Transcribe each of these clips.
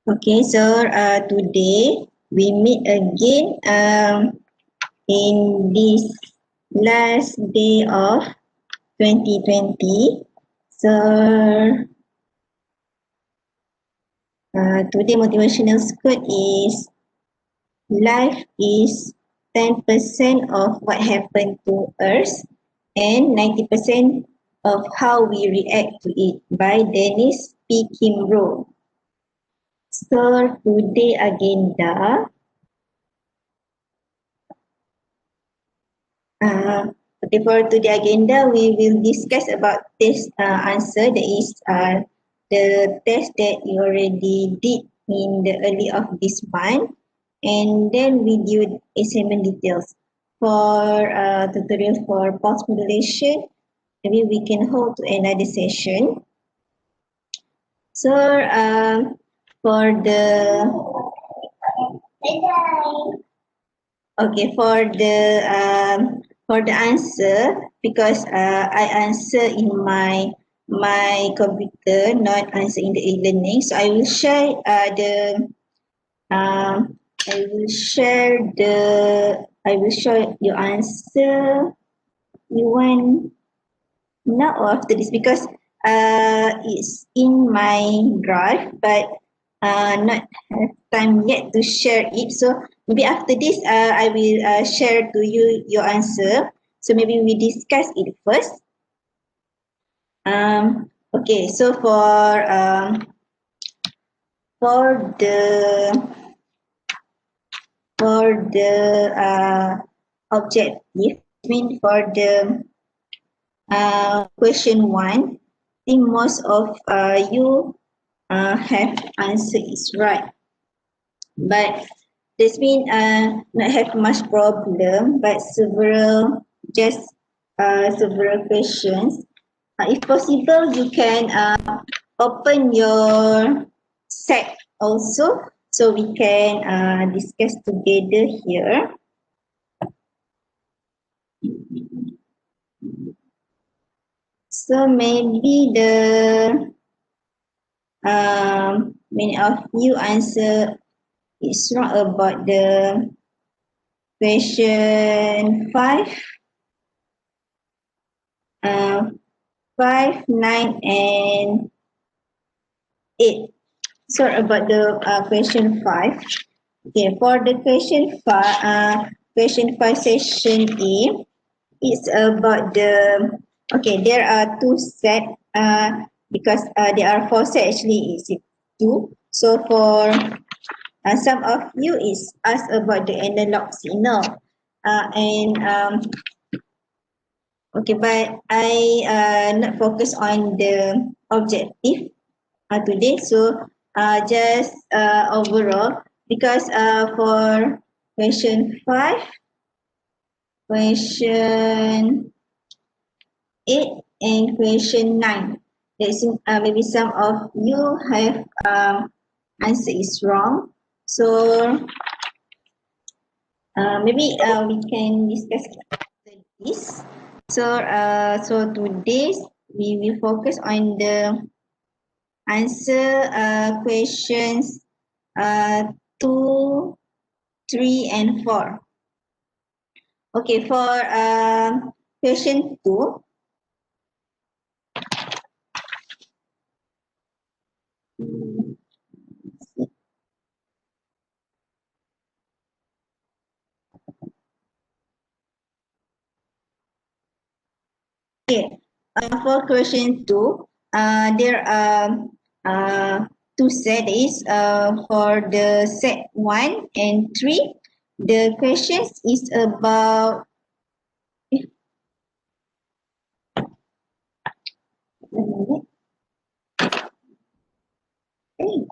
Okay, so today we meet again in this last day of 2020. So today motivational quote is life is 10% of what happened to us and 90% of how we react to it by Dennis P. Kimbrough. So today agenda. Okay, for today agenda, we will discuss about this answer. That is the test that you already did in the early of this month, and then video assignment details. For tutorial for pulse modulation, maybe we can hold to another session. So for the okay, for the answer, because I answer in my computer, not answer in the e-learning. So I will share I will share your answer. You want now or after this, because it's in my drive, but not have time yet to share it. So maybe after this, I will share to you your answer. So maybe we discuss it first. Okay, so for the objective, I mean for the question one, I think most of you have answer is right, but this mean not have much problem, but several questions. If possible, you can open your set also, so we can discuss together here. So maybe many of you answer is wrong about the question 5, 5, 9, and 8. So about the question 5. Okay, for the question 5 section A, it's about the, okay, there are two set, because there are 4 sets actually, is it 2. So for some of you is asked about the analog signal, okay, but I not focus on the objective today. So just overall, because for question 5, question 8, and question 9, there's maybe some of you have answer is wrong. So maybe we can discuss this. So today we will focus on the answer questions 2, 3, and 4. Okay, for question 2. Okay, for question 2, there are two sets. Is for the set 1 and 3. The questions is about Hey.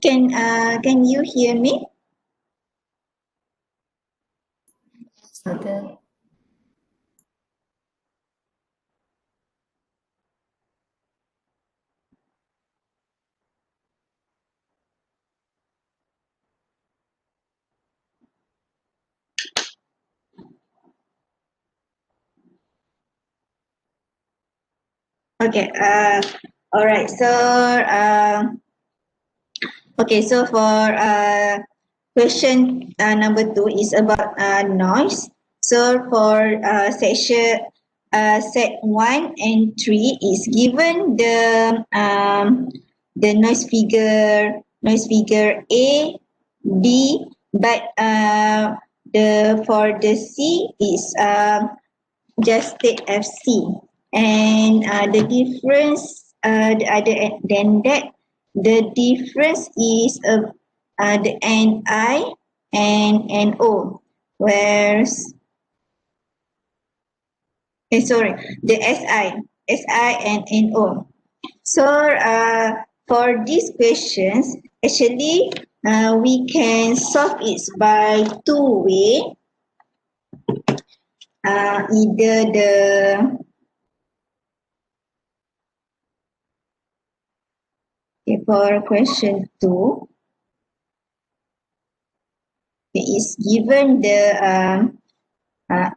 Can you hear me? Okay. Okay. All right. So okay. So for question number 2 is about noise. So for section set 1 and 3 is given the noise figure A, D, but the for the C is just state FC. And the difference, the other than that, the difference is the NI and NO, whereas, sorry, the SI and NO. So for these questions, actually, we can solve it by two ways. Either the Okay, for question 2, it is given the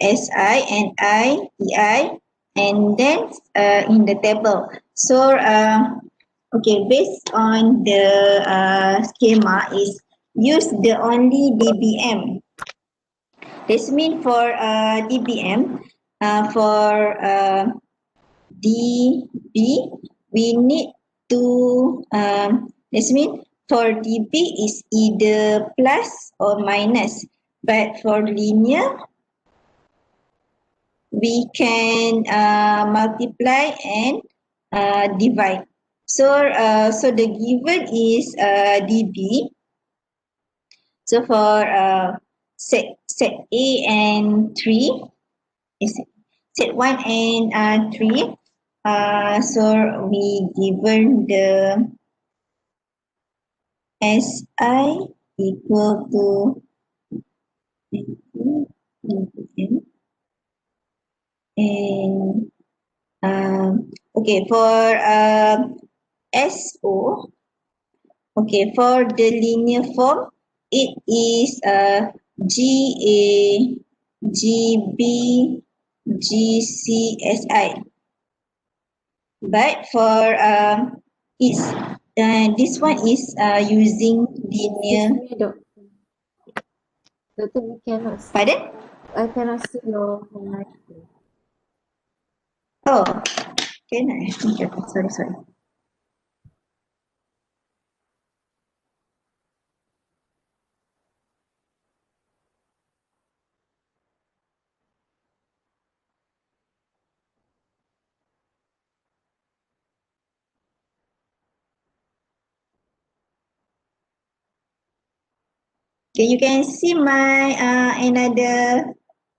SI and EI, and then in the table. So, okay, based on the schema is use the only dBm. This means for dBm, for dB, we need to, this means for dB is either plus or minus, but for linear, we can multiply and divide. So, so the given is dB. So for set A and 3, is set 1 and 3, so we given the SI equal to N, and okay, for SO, okay, for the linear form, it is GA, GB, GCSI. But for it's this one is using Excuse linear. me, doctor. Doctor, we cannot see. Pardon? I cannot see your handwriting. Oh, can I? Okay, sorry. Okay, you can see my another.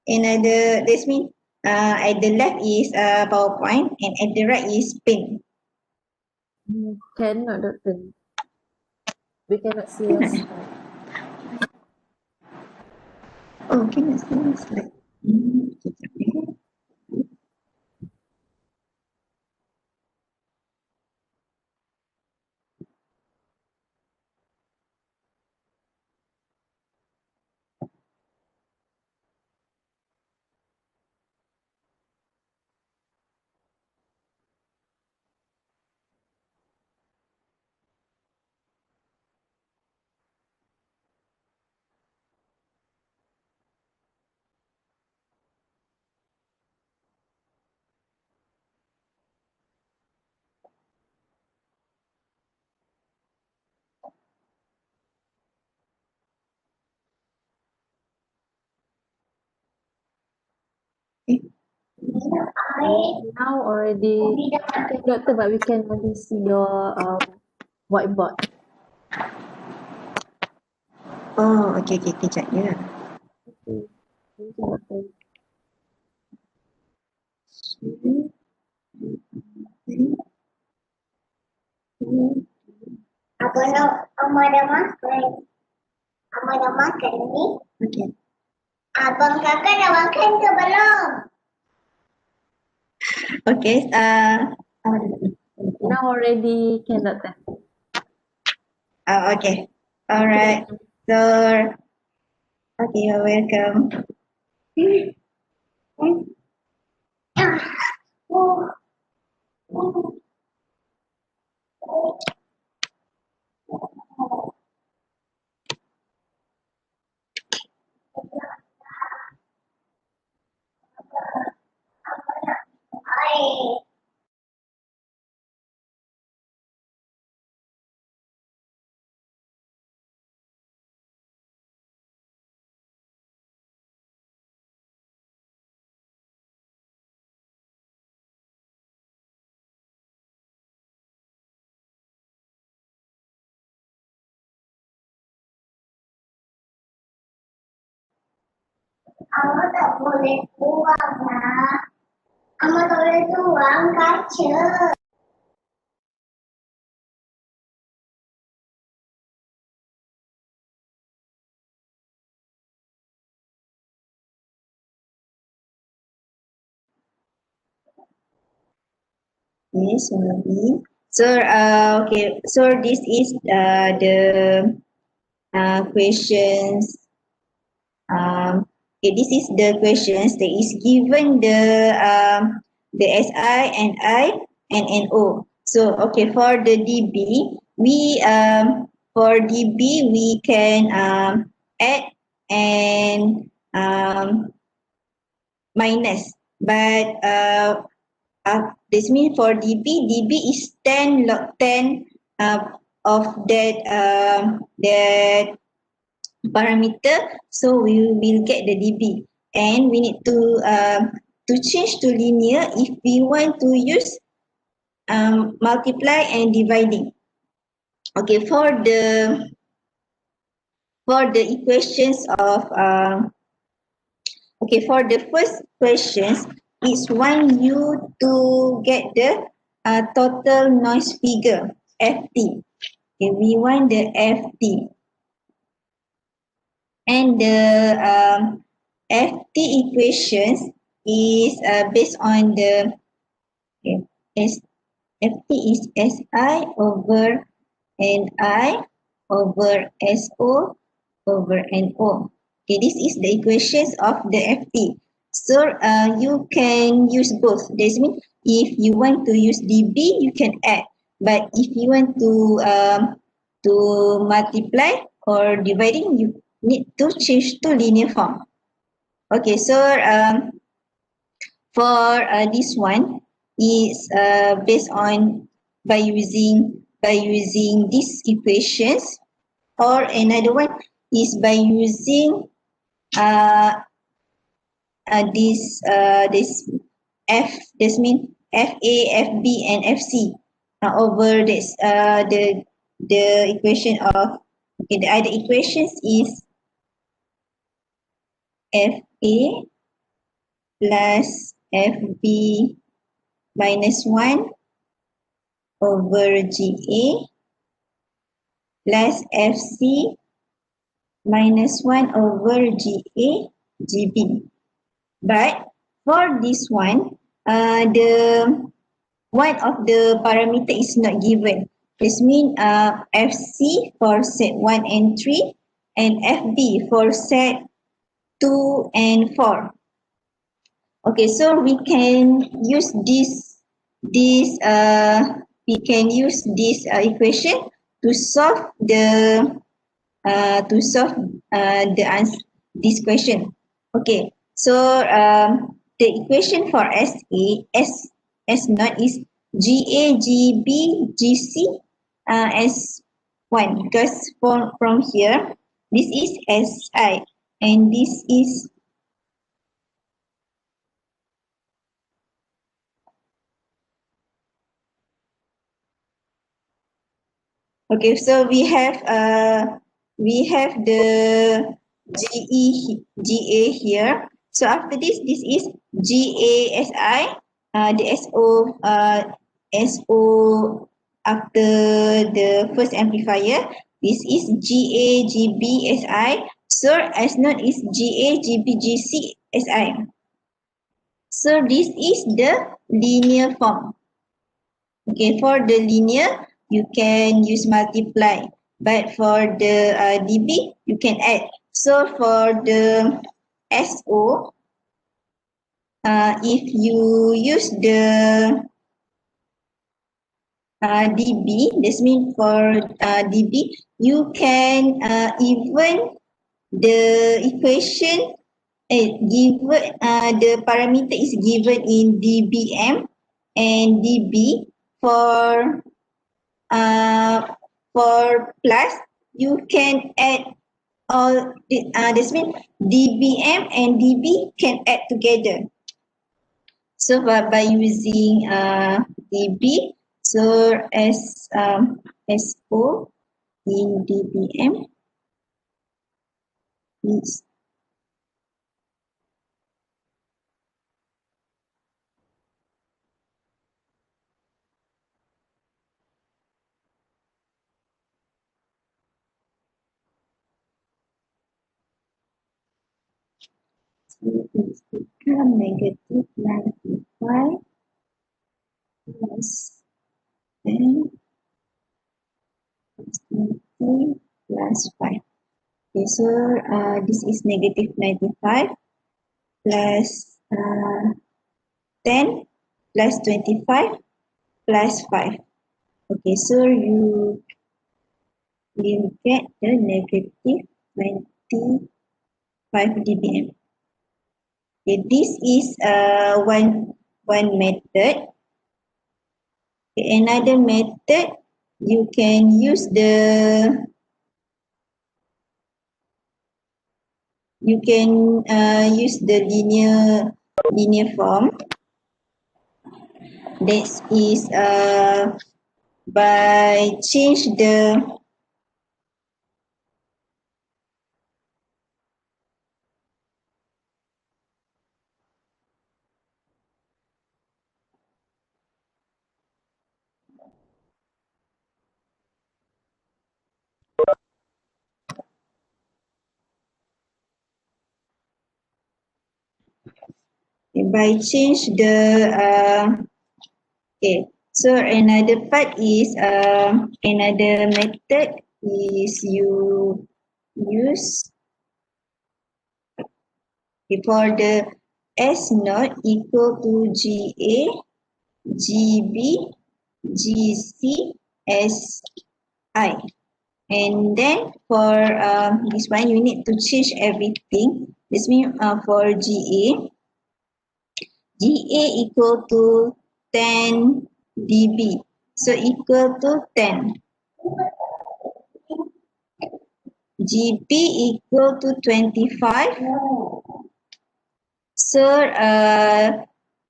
This means at the left is PowerPoint and at the right is Paint. Cannot, doctor. We cannot see your Can I? slide. Oh, can I see my slide? Sekejap, eh. Now already, okay, doctor, but we can only see your whiteboard. Oh, okay, kejap ya. Okay. Thank you, doctor. Abang dah makan. Abang dah makan ni. Okay. Abang kakak dah makan ke belum? Okay. Now already can, Doctor. Okay. All right. So, okay, you're welcome. Awak tak boleh buang lah. Awak tak boleh buang kaca. Yes, maybe. So, okay. So this is the questions. Okay, this is the questions that is given the SI and I and NO. So, okay, for the DB, for DB we can add and minus, but this means for DB is 10 log 10 of that parameter, so we will get the DB, and we need to change to linear if we want to use multiply and dividing. Okay, for the equations of okay, for the first questions, it's want you to get the total noise figure, FT. Okay, we want the FT. And the FT equations is based on the okay, FT is SI over NI over SO over NO. Okay, this is the equations of the FT. So you can use both. That means if you want to use DB, you can add. But if you want to multiply or dividing, you need to change to linear form. Okay, so for this one is based on by using these equations, or another one is by using this F, this means FA, FB and FC over this the equation of, okay, the other equations is FA plus FB minus 1 over GA plus FC minus 1 over GA GB. But for this one, the one of the parameter is not given. This means FC for set 1 and 3 and FB for set 2 and 4. Okay, so we can use this equation to solve the answer this question. Okay, so the equation for S naught is GA GB GC S1, because from here this is SI and this is okay, so we have the GA here. So after this is GASI, the SO after the first amplifier. This is GA, GB, SI. So as known is GA, GB, GC, SI. So this is the linear form. Okay, for the linear, you can use multiply. But for the dB, you can add. So for the SO, if you use the dB, this means for dB, you can even the equation given the parameter is given in dBm and dB uh, for plus you can add all this means dBm and dB can add together. So by using dB, so as SO in dBm is become negative 95 plus 10 plus 20 plus 5. Okay, so this is negative 95 plus 10 plus 25 plus 5. Okay, so you will get the negative 25 dBm. Okay, this is one method. Okay, another method, you can use the linear form. That is by change the okay. So another part is another method is you use for the S naught equal to GA, GB, GC, SI. And then for this one, you need to change everything. This means for GA equal to 10 dB. So equal to 10. GB equal to 25. So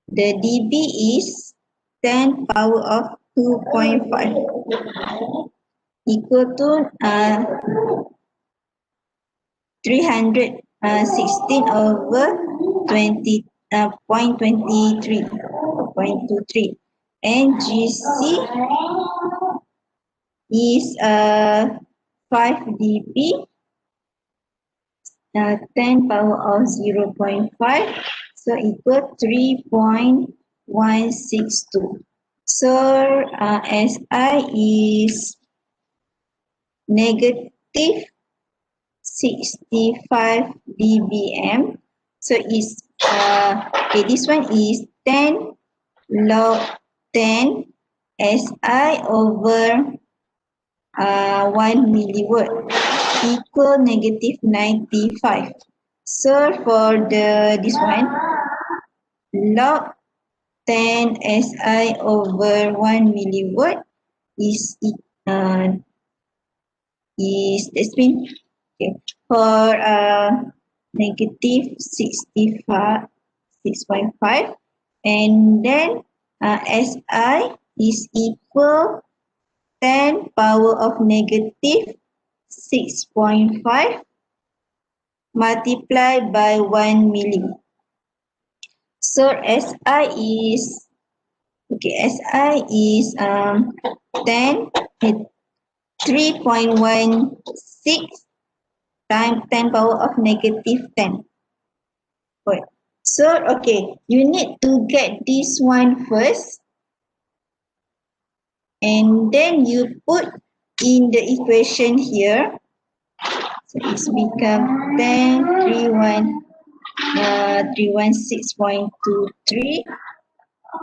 the dB is 10 power of 2.5 equal to 316 over 20 0.23 and GC is 5 dB 10 power of 0.5, so equal 3.162. So SI is negative 65 dBm. So is okay, this one is 10 log 10 SI over 1 milliwatt equal negative 95. So for this one, log 10 SI over 1 milliwatt is this mean okay for negative 65 6.5 and then SI is equal 10 power of negative 6.5 multiplied by 1 milli. So SI is okay. SI is 10, 3.16 times 10 power of negative 10. Right. So, okay, you need to get this one first. And then you put in the equation here. So it's become 10, 316.23,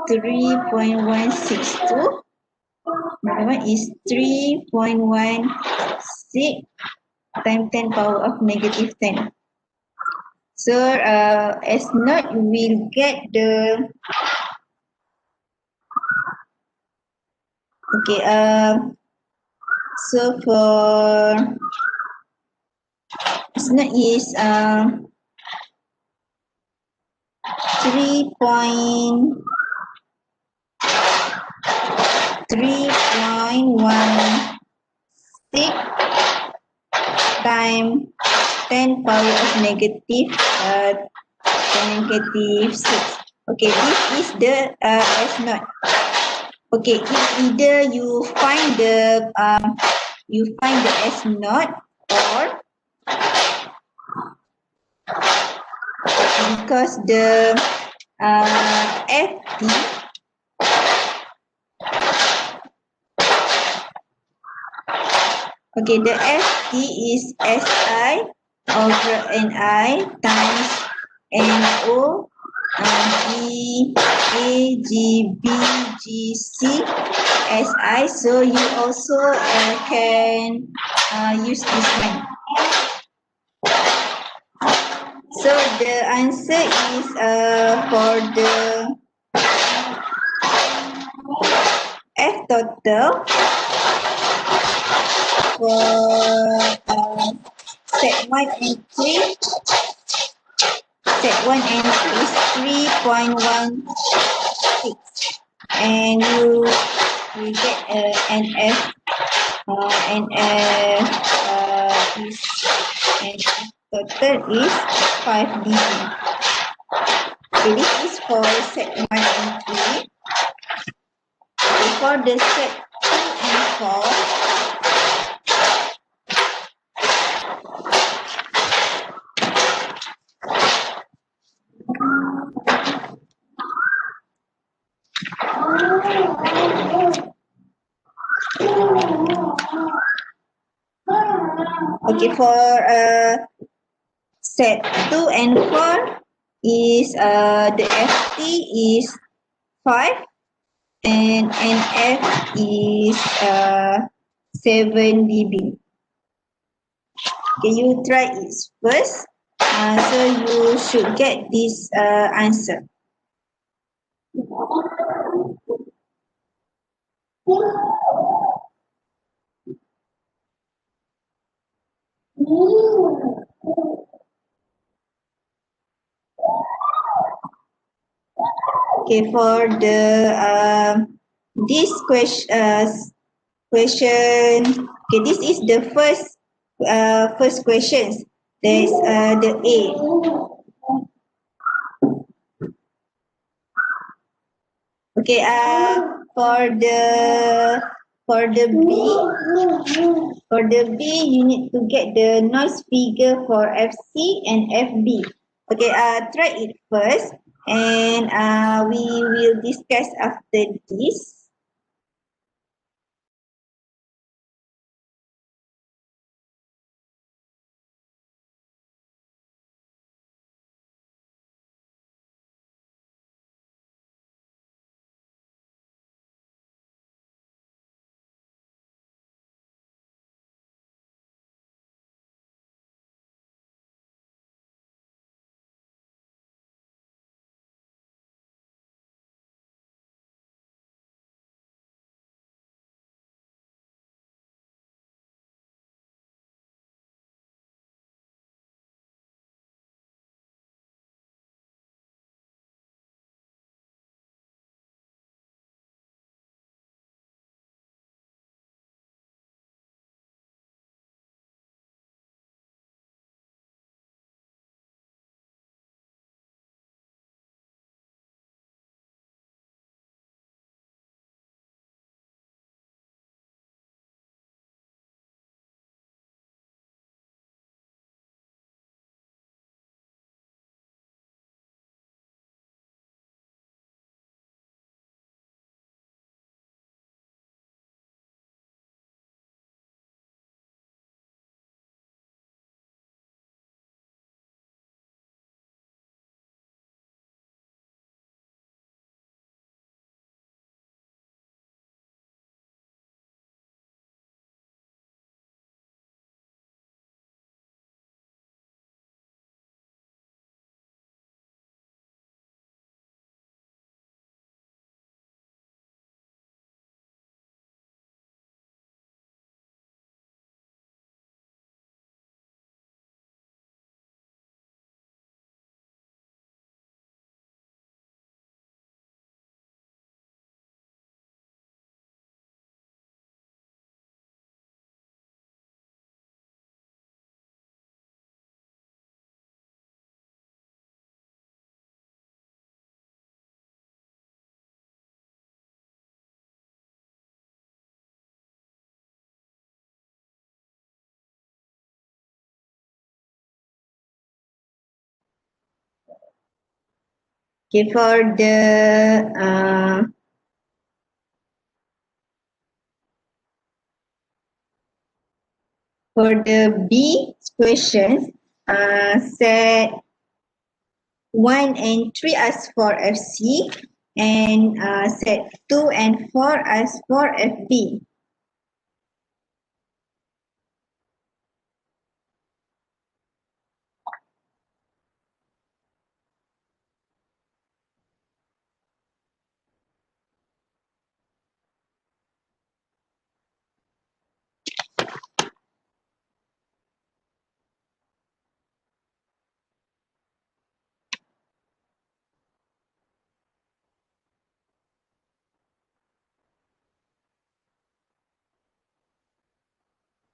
3.162. Another one is 3.16 times 10 power of negative 10. So as not, you will get the okay. So for as not is 3.16 times 10 power of negative 6. Okay, this is the S naught. Okay, it's either you find the S naught, or because the FT okay, the FT is SI over NI times NO G A G B G C SI. So you also can use this one. So the answer is for the F total for set 1 and 3. Set 1 and 2 is 3.16, and you will get an F is and total is 5 dB. Okay, this is for set 1 and 3. Okay, for the set 2 and 4, okay, for set 2 and 4 is the FT is 5 and NF is 7 dB. Okay, you try it first. So you should get this answer. Okay, for the this question. Okay, this is the first questions. There is the A. Okay, for the B, you need to get the noise figure for FC and FB. Okay, try it first, and we will discuss after this. Okay, for the B questions, set 1 and 3 as for FC and set 2 and 4 as for FB.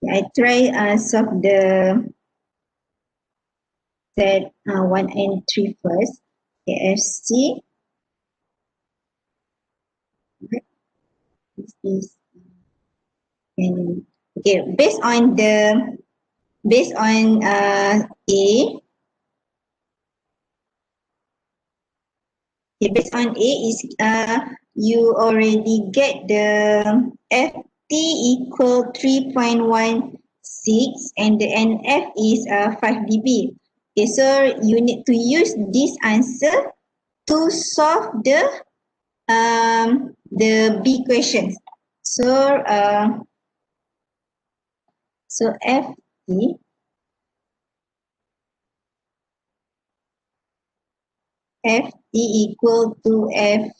I try solve the set 1 and 3 first. KFC. This is and okay. Based on A. Okay, based on A is you already get the FT equal 3.16 and the NF is 5 dB. Okay, so you need to use this answer to solve the B questions. So FT equal to F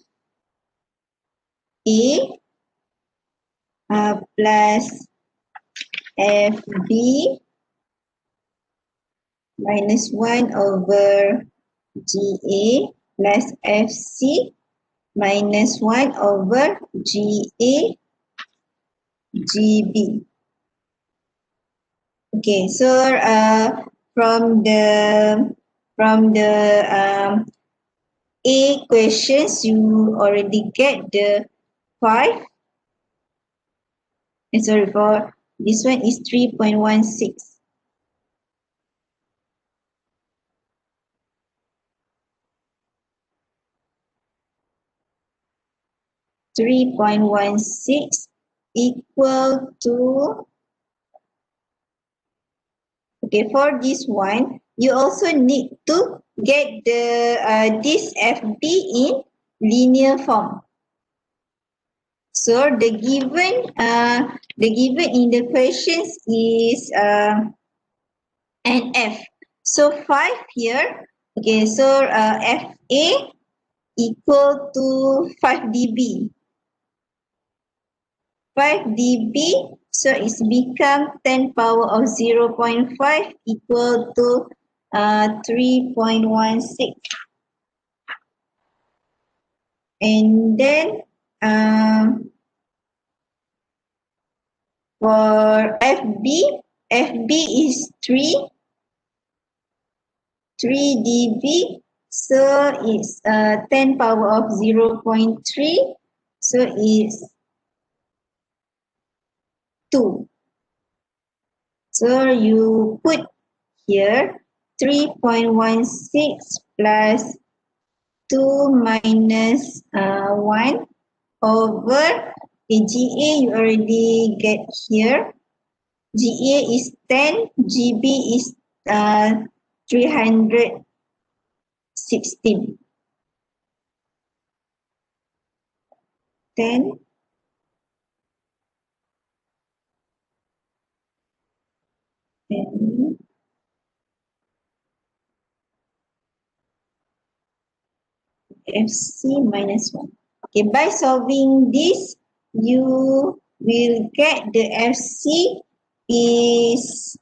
A plus FB minus 1 over GA plus FC minus 1 over GA GB. Okay, so from the A questions, you already get the 5. Sorry, for this one is 3.16. 3.16 equal to, okay, for this one, you also need to get the this FB in linear form. So the given in the questions is NF. So 5 here. Okay, so FA equal to 5 dB. 5 dB, so it's become 10 power of 0.5 equal to 3.16. And then for FB is 3 dB, so it's 10 power of 0.3, so it's 2. So you put here 3.16 plus 2 minus 1 over GA you already get here. GA is 10, GB is 316. 10 and FC minus 1. Okay, by solving this, you will get the FC is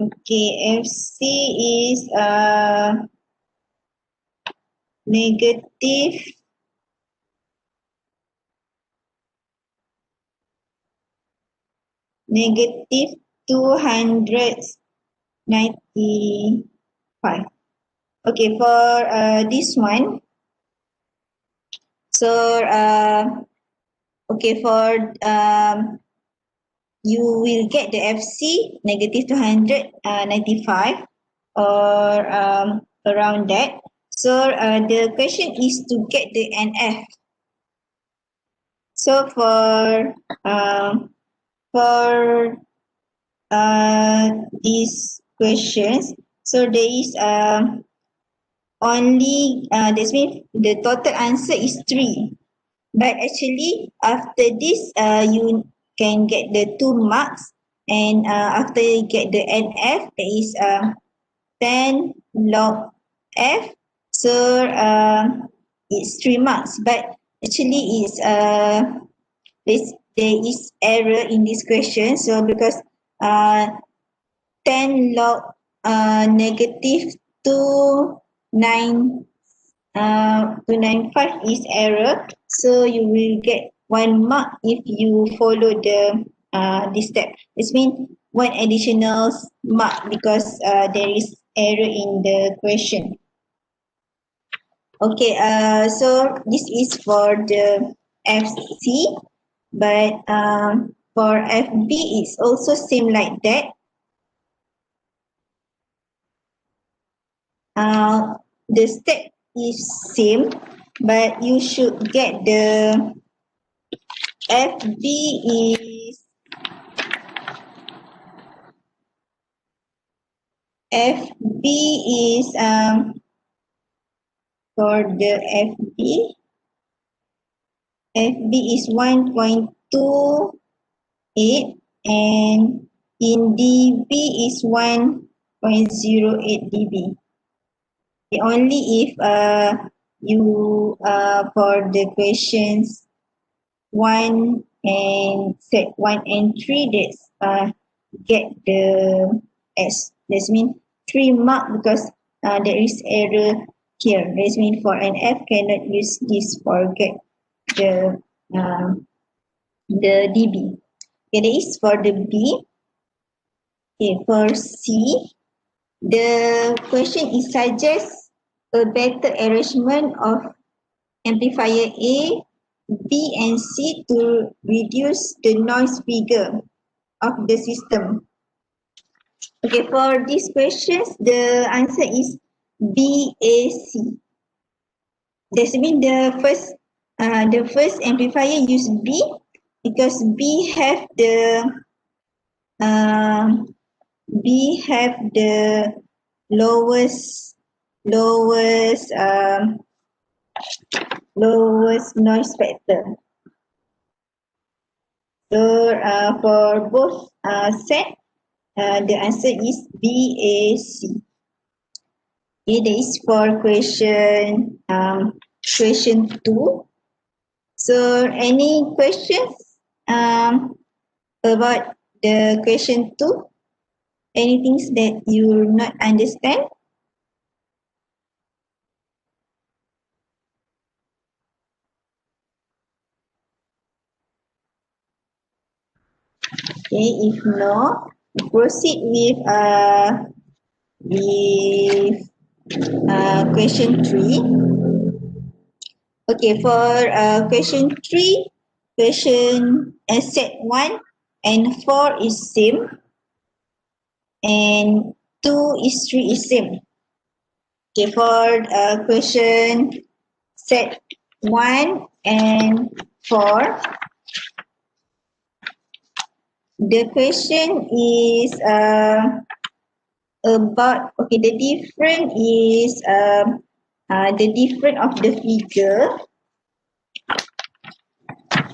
okay, FC is negative negative 295. Okay, for this one, so okay, for you will get the FC negative 295 or around that. So the question is to get the NF. So for these questions, so there is only that means the total answer is 3. But actually, after this, you can get the 2 marks, and after you get the NF, there is 10 log F. So it's 3 marks. But actually, there is error in this question. So because 10 log negative 295 is error, so you will get 1 mark if you follow this step. This means 1 additional mark because there is error in the question. Okay, so this is for the FC, but for FB it's also same like that. The step is same, but you should get the FB is for the FB is 1.28 and in dB is 1.08 dB. Only if you for the questions 1 and set 1 and 3, that's get the S. That means 3 mark because there is error here. That means for an F cannot use this for get the dB. Okay, that is for the B. Okay, for C, the question is suggest a better arrangement of amplifier A, B and C to reduce the noise figure of the system. Okay, for these questions, the answer is BAC. That means the first amplifier use B because B have the lowest noise factor. So for both set, the answer is BAC. Okay, that is for question 2. So any questions about the question 2? Anything that you not understand? Okay, if no, proceed with question 3. Okay, for question 3, question set 1 and 4 is same, and 2 is 3 is same. Okay, for question set 1 and 4, the question is about, okay, the difference is the difference of the figure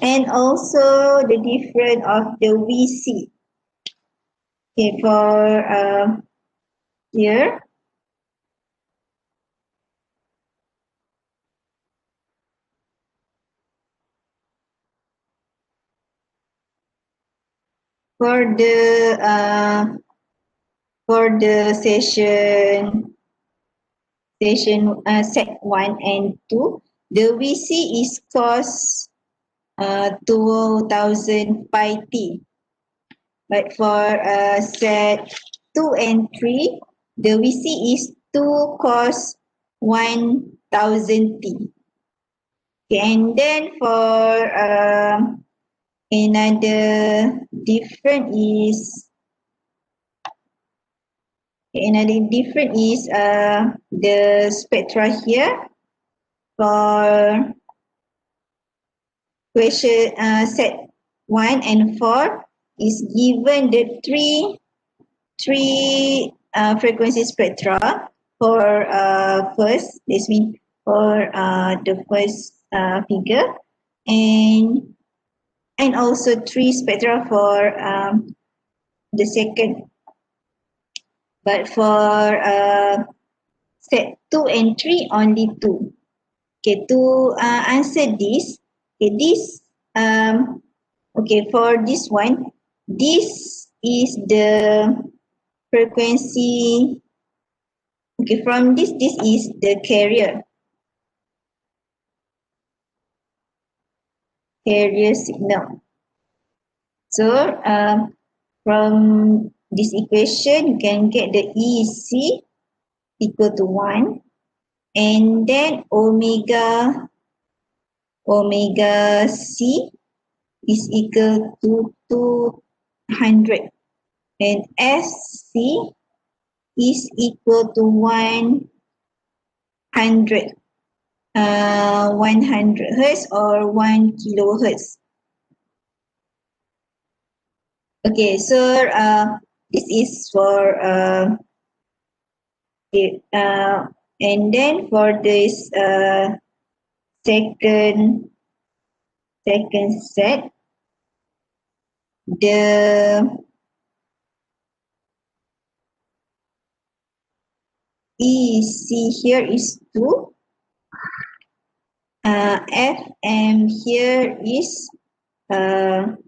and also the difference of the VC. Okay, for here, for the session set 1 and 2, the VC is cos 2000 pi t. But for set 2 and 3, the VC is 2 cos 1000 T. Okay, and then for another different is the spectra here for question set 1 and 4 is given the three frequency spectra for first, this means for the first figure, and also three spectra for the second. But for set 2 and 3, only 2. Okay, to answer this, okay, for this one, this is the frequency. Okay, from this is the carrier signal. So from this equation, you can get the EC equal to 1, and then omega C is equal to 200, and SC is equal to 100 Hertz or 1 kilohertz. Okay, so this is for and then for this second set, the EC here is 2. FM here is 5.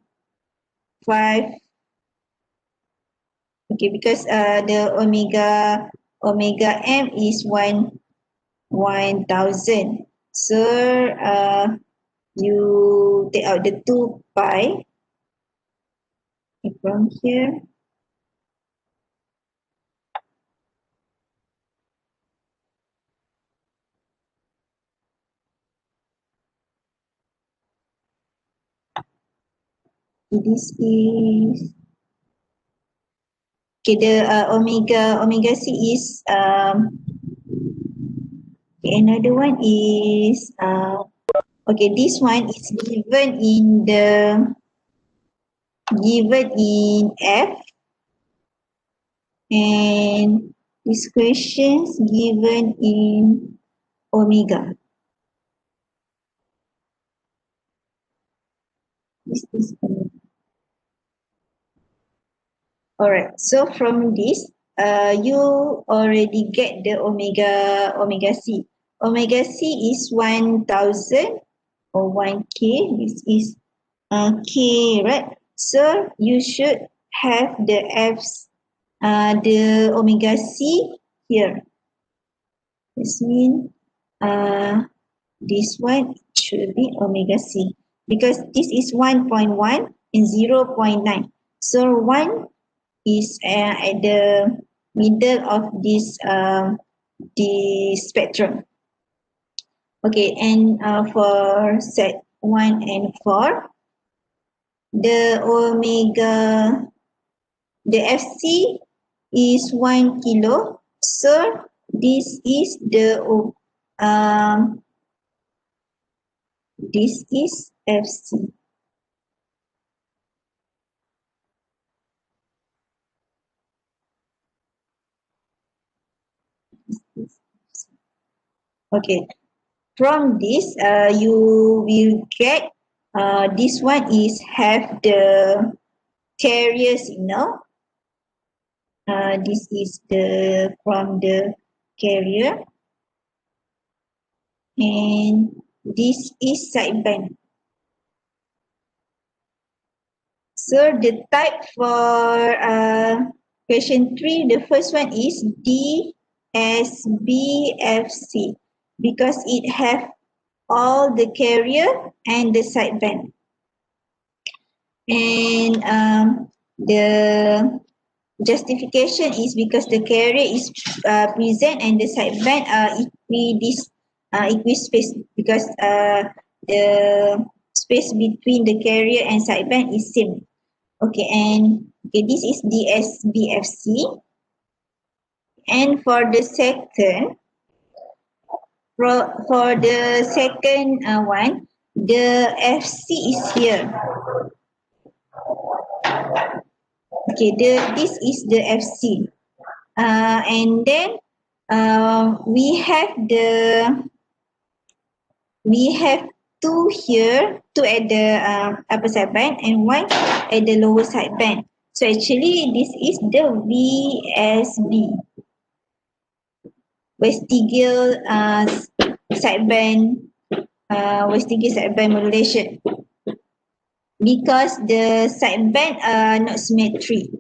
Okay, because the omega M is 1000. So you take out the 2 pi from here. This is okay. The omega C is okay, another one is okay. This one is given in F, and this questions given in omega. This is omega. Alright, so from this, you already get the omega C. Omega C is 1000 or 1K. This is K, right? So you should have the the omega C here. This means this one should be omega C, because this is 1.1 and 0.9. So 1 is at the middle of this the spectrum. Okay, and for set 1 and 4, the FC is 1 kilo. So this is this is FC. Okay, from this you will get this one is have the carrier signal. This is the from the carrier, and this is sideband. So the type for question 3, the first one is DSBFC, because it have all the carrier and the sideband. And The justification is because the carrier is present and the sideband are equispaced because the space between the carrier and sideband is same. Okay, and okay, this is DSBFC. And for the second, for the second one, the FC is here. Okay, this is the FC. And then we have two here, two at the upper sideband and one at the lower sideband. So actually this is the VSB, vestigial sideband vestigial sideband modulation, because the sideband are not symmetry.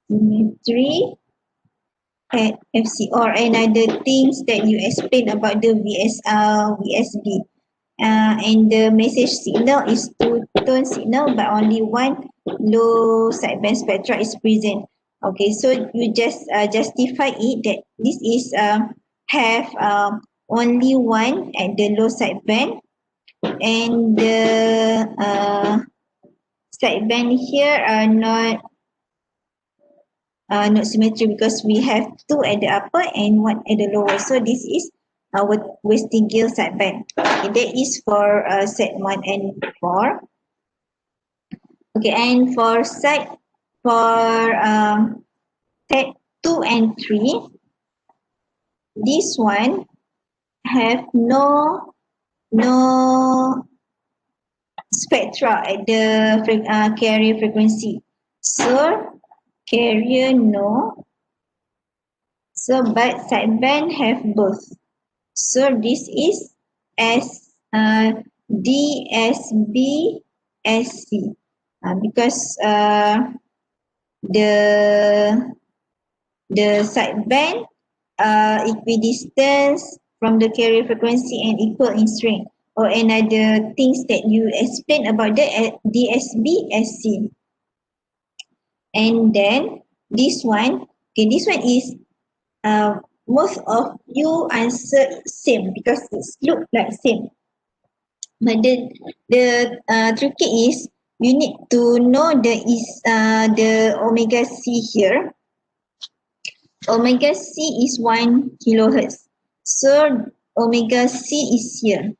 Symmetry at FC or another things that you explain about the VSB. And the message signal is two-tone signal but only one low sideband spectra is present. Okay, so you just justify it that this is have only one at the low sideband and the sideband here are not symmetry because we have two at the upper and one at the lower. So this is our vestigial sideband. Okay, that is for set 1 and 4. Okay, and for set 2 and 3, this one have no spectra at the carrier frequency. So carrier no. So but sideband have both. So this is as DSBSC because the sideband equidistance from the carrier frequency and equal in strength, or another things that you explain about the DSBSC. And then this one is most of you answer same because it look like same. But the tricky is you need to know the omega C here. Omega C is 1 kilohertz. So omega C is here.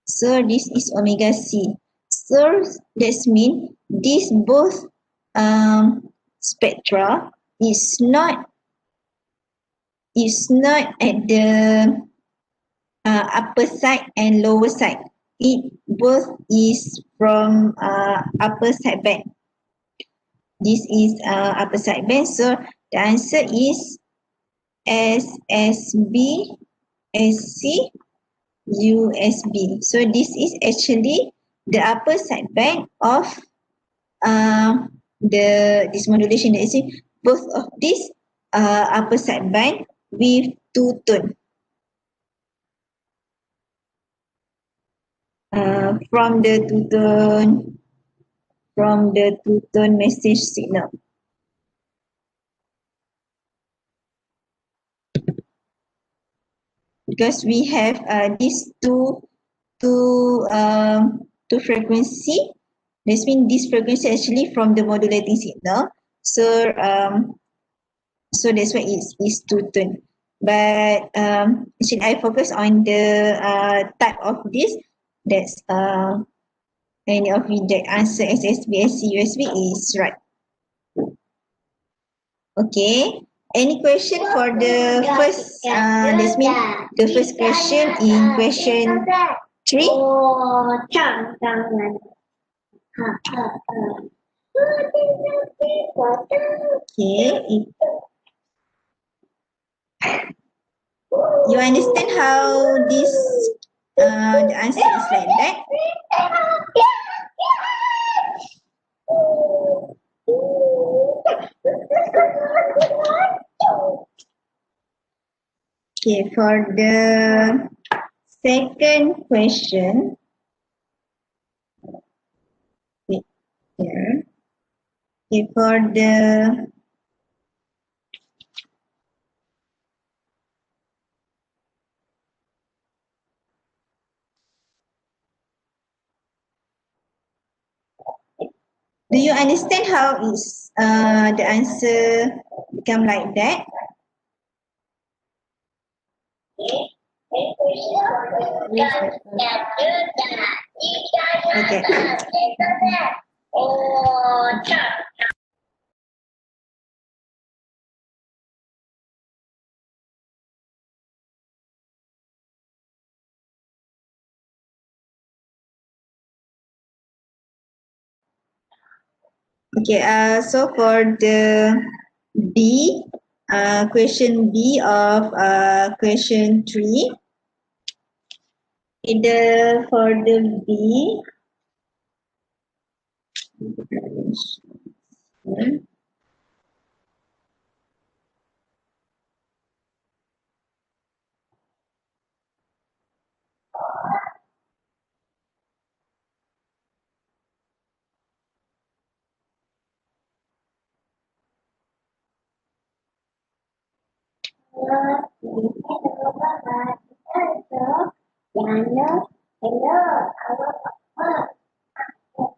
So this is omega C. So that means these both spectra is not at the upper side and lower side. It both is from upper sideband. This is upper sideband. So the answer is SSB, SC, USB. So this is actually the upper sideband of this modulation. That is both of these upper sideband with two tone. From the two-tone message signal. Because we have these two frequency. That means this frequency actually from the modulating signal. So so that's why it's two-tone. But actually I focus on the type of this. That's any of you that answer SSB, SC, USB is right. Okay. Any question for the first? This means the first question in question 3. Okay. You understand how this the answer is like that? Okay, for the second question, wait here. Okay, for the do you understand how is the answer become like that? Yes, better. Okay. Okay, so for the B, question B of question 3, for the B,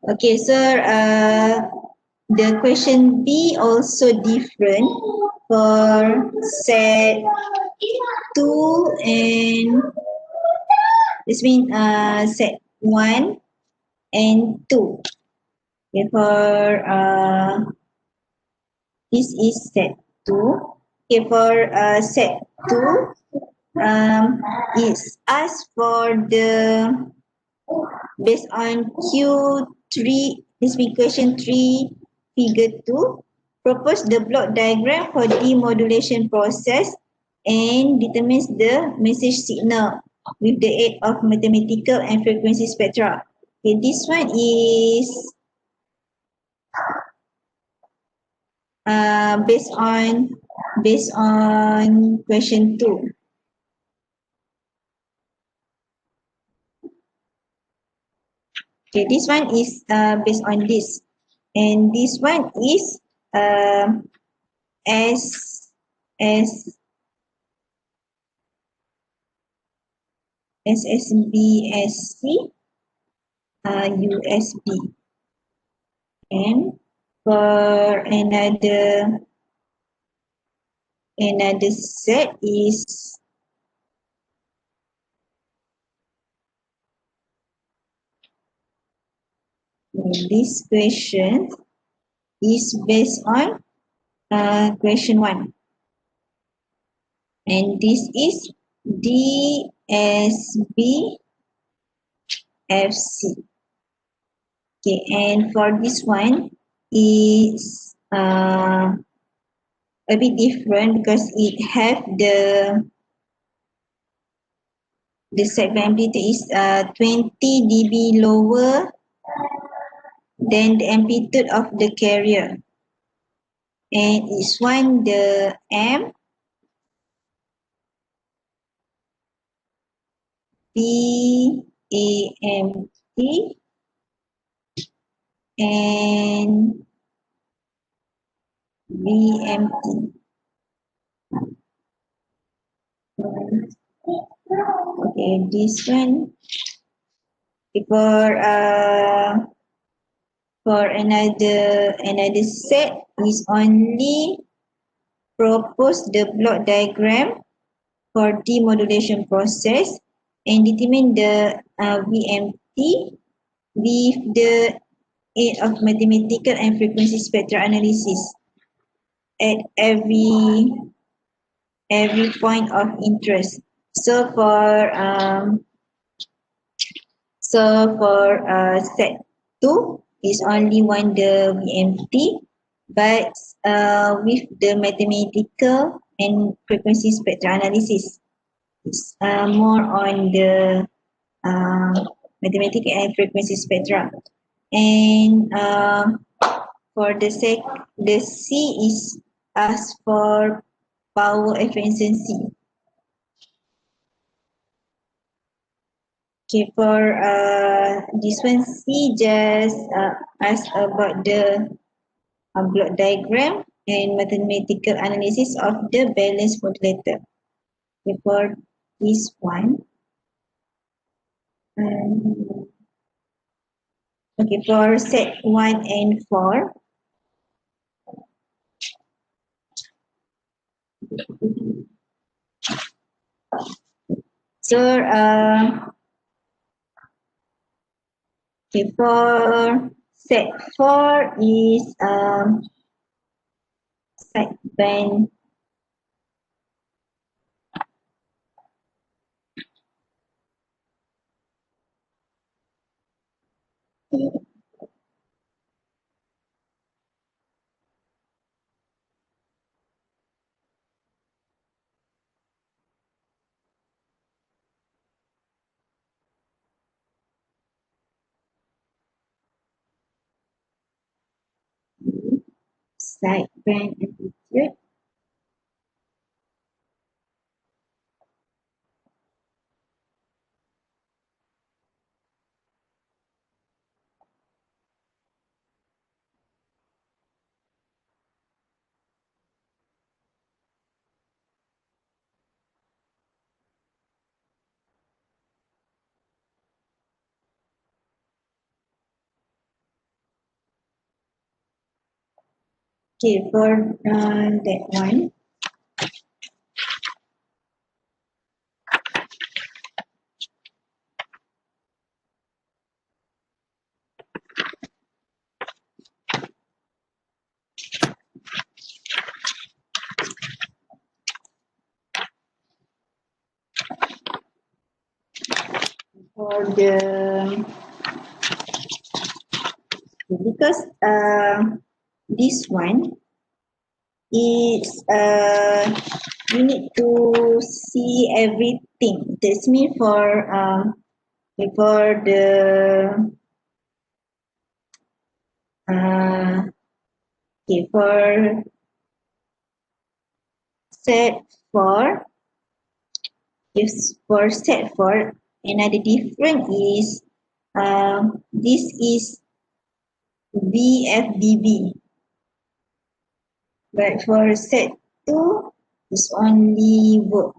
okay, sir, the question B also different for set 2 and this means set 1 and 2. Okay, for this is set 2. Okay, for set 2, it's asked for the based on Q3, this means question 3, figure 2, propose the block diagram for demodulation process and determines the message signal with the aid of mathematical and frequency spectra. Okay, this one is based on question 2. Okay, this one is based on this, and this one is S S SSBSC USB, and for another set is this question is based on question 1, and this is DSBFC. Okay, and for this one is a bit different because it have the segment amplitude is 20 dB lower than the amplitude of the carrier, and it's one the M B A M T and B M T. Okay, this one for another set is only propose the block diagram for demodulation process and determine the VMT with the aid of mathematical and frequency spectral analysis at every point of interest. So for set 2 is only one the VMT, but with the mathematical and frequency spectral analysis, it's more on the mathematical and frequency spectra. And for the C is asked for power efficiency. Okay, for this one, C just ask about the block diagram and mathematical analysis of the balance modulator. Okay, for this one, um, okay, for set 1 and 4, so okay, for set 4 is sideband. Sideband amplitude. Okay, for that one, for the because this one is you need to see everything. That's mean for the uh, okay, for set 4, if for set 4, another difference is this is VFDB, but for set 2 it's only work.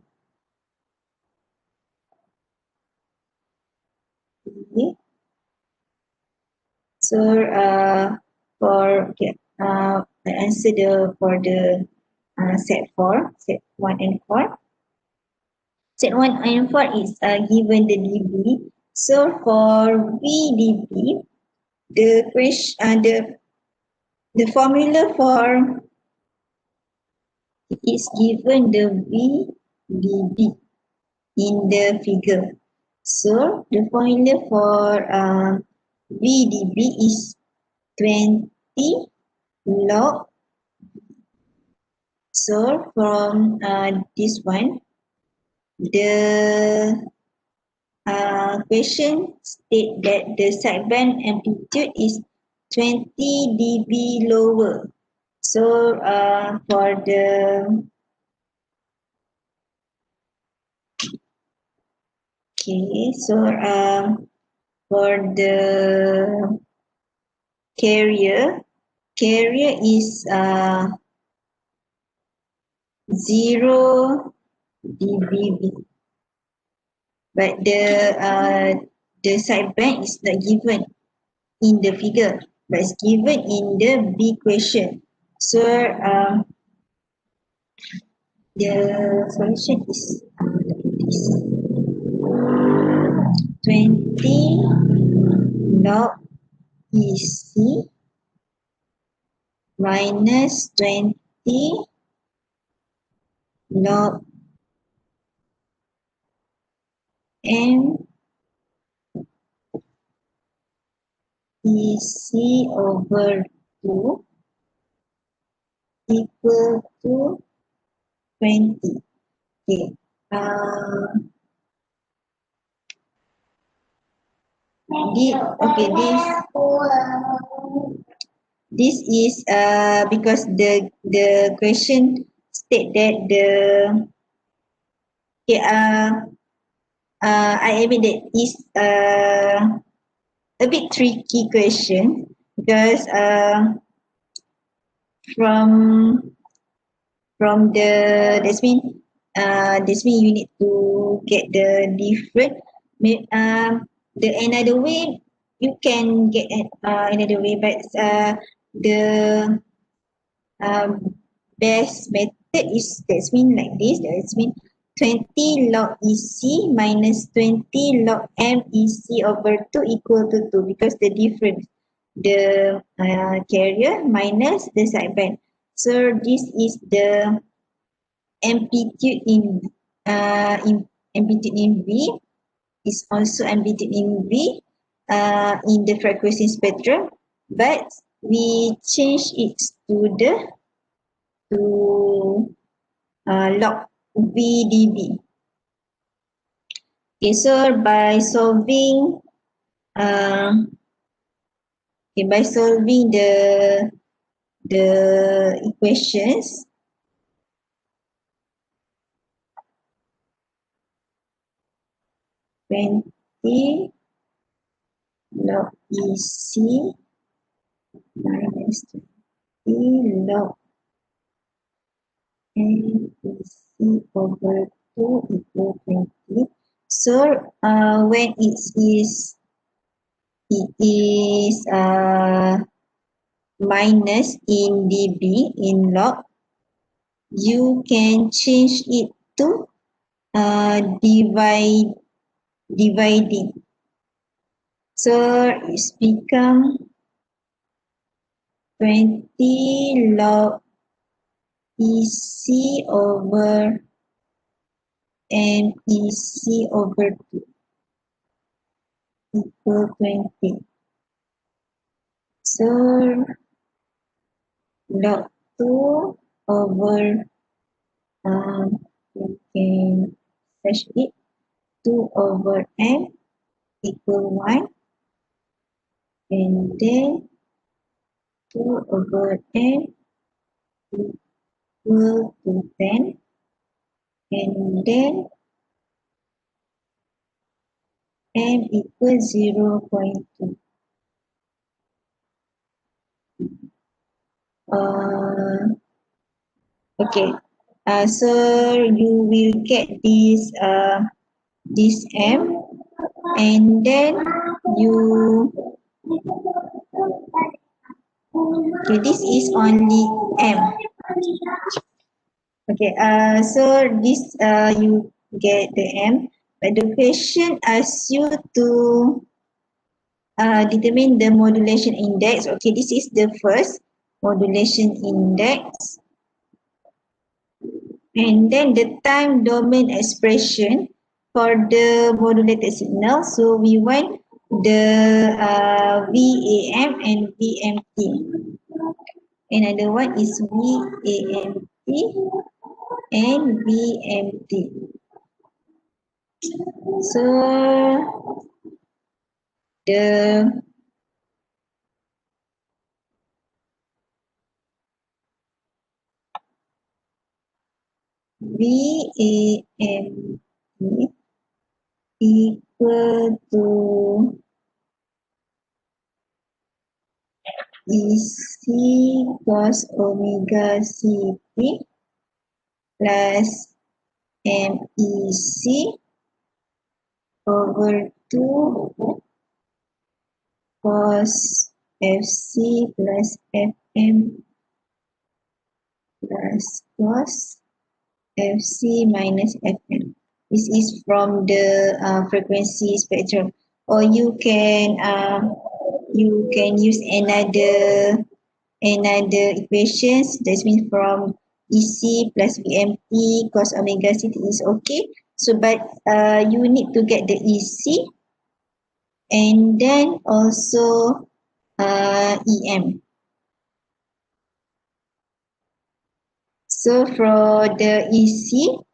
Okay. So for okay, I answer for the set 4, set 1 and 4. Set 1 and 4 is given the dB. So for VDB, the question, the formula for it is given the VDB in the figure. So the formula for VDB is 20 log. So from this one, the question state that the sideband amplitude is 20 dB lower. So for the okay, so for the carrier, carrier is 0 dB, but the sideband is not given in the figure, but it's given in the B question. So the solution is this 20 log EC minus 20 log M EC over 2 equal to 20. Okay. Okay, this is because the question state that the okay, I admit that is a bit tricky question because from the that's mean you need to get the different the another way you can get another way, but the um, best method is that's mean like this. That's mean 20 log EC minus 20 log M EC over 2 equal to 2 because the difference the carrier minus the sideband. So this is the amplitude in amplitude in V is also amplitude in V in the frequency spectrum, but we change it to the to log VDB. Okay, so by solving uh, by solving the equations, twenty log EC minus 20 log M EC over 2 equal 20. So when it is minus in dB in log, you can change it to dividing. So it's become 20 log EC over MEC over 2 equal 20. So log 2 over we can search it 2 over M equal 1 and then 2 over M equal to 10 and then M equals 0.2. Okay, so you will get this M and then you okay, this is only M. Okay, so this you get the M, but the question asks you to determine the modulation index. Okay, this is the first modulation index. And then the time domain expression for the modulated signal. So we want the VAM and VMT. Another one is VAMT and VMT. So the VAMT equal to EC cos omega CT plus MEC over 2 cos FC plus FM plus cos FC minus FM. This is from the frequency spectrum, or you can use another equations. That means from EC plus VMT cos omega CT is okay. So, but you need to get the EC and then also EM. So for the EC,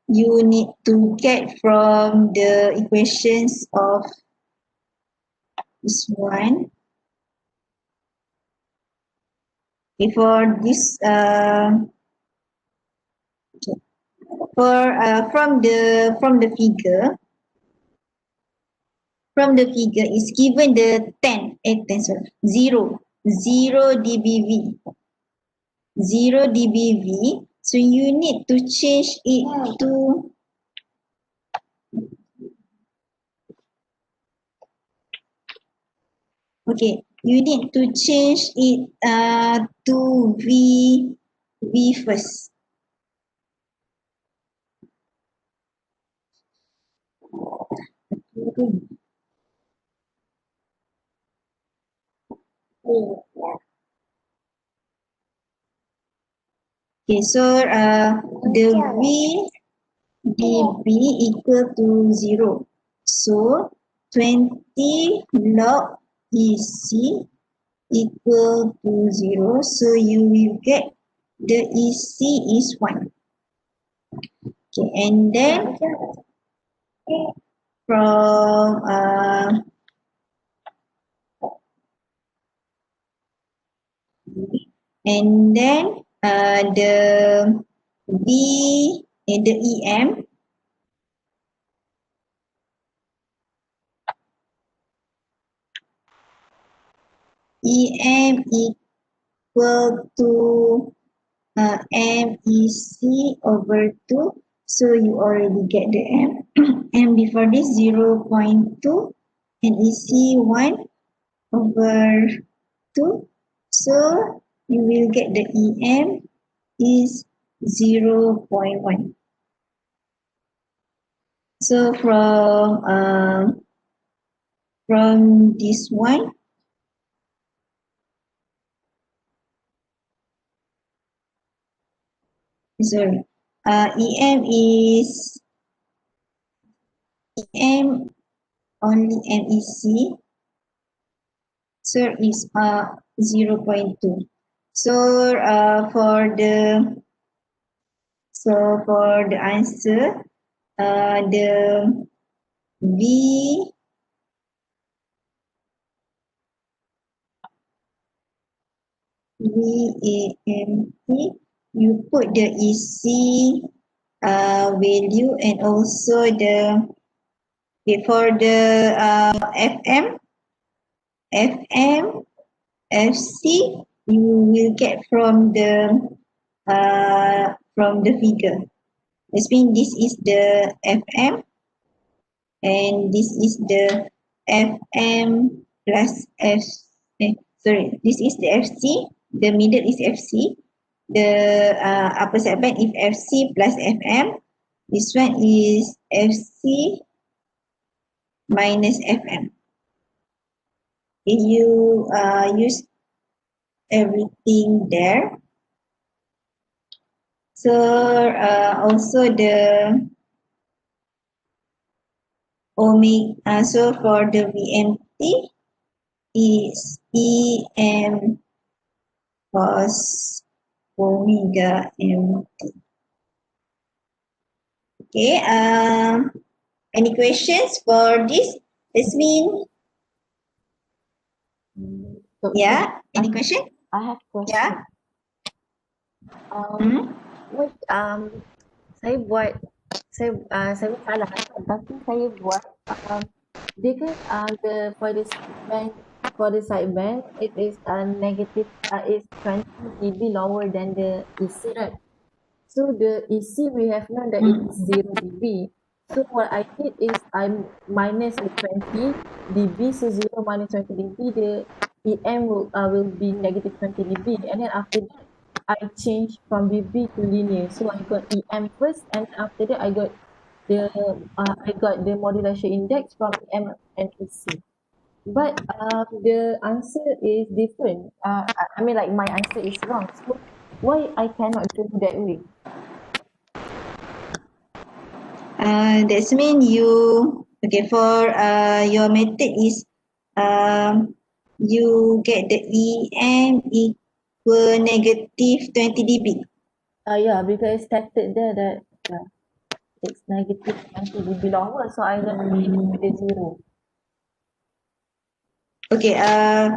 you need to get from the equations of this one. Okay, for this for from the figure, from the figure is given the 0 dBV. 0 dBV. So you need to change it to you need to change it to V first. Okay, so the V dB equal to 0. So 20 log EC equal to 0. So you will get the EC is 1. Okay, and then from and then the V and the EM equal to MEC over 2. So you already get the M. M before this 0 0.2 and EC 1 over 2. So you will get the EM is 0 0.1. So from this one, sorry, EM is EM only MEC, so is 0 0.2. So for the answer, the V VAMP, you put the EC value and also the for the FM FC, you will get from the figure. This means this is the FM and this is the FM plus this is the FC, the middle is FC, the upper side band is FC plus FM, this one is FC minus FM. If you use everything there, so also the omega, so for the VMT is EM cos omega MT. Okay, any questions for this? Yasmin? So Yeah, any question? I have question. Yeah. What saya buat saya salah tapi saya buat dia kan the for the sideband it is negative is 20 dB lower than the EC, right? So the EC we have known that it is 0 dB. So what I did is I minus the 20 dB, so 0 minus 20 dB, the EM will be negative 20 dB, and then after that I changed from dB to linear. So I got EM first, and after that I got the modulation index from EM and EC. But the answer is different. I mean, like my answer is wrong. So why I cannot do that way? That's mean you for your method is you get the EM equal negative 20 dB. Yeah, because stated there that it's negative 20 dB lower, so I got the 0. Okay, I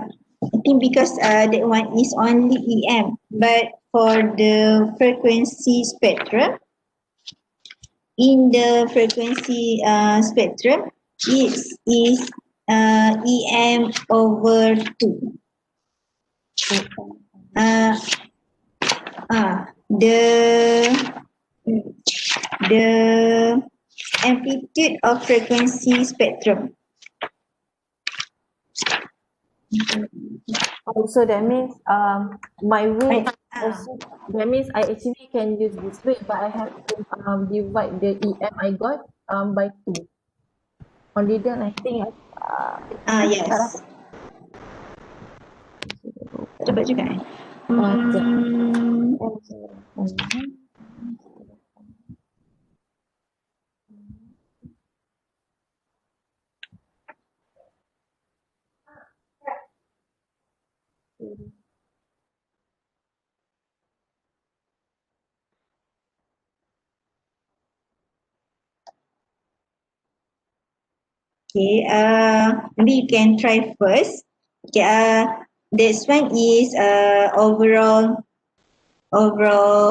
think because that one is only EM, but for the frequency spectrum, in the frequency spectrum, it is EM over 2. Uh, the amplitude of frequency spectrum. Also, that means my way Right. also, that means I actually can use this way, but I have to divide the EM I got by 2. Only then I think tak dapat. Yes. Cepat juga. Sekejap. Hmm, okay, maybe you can try first. Okay, this one is overall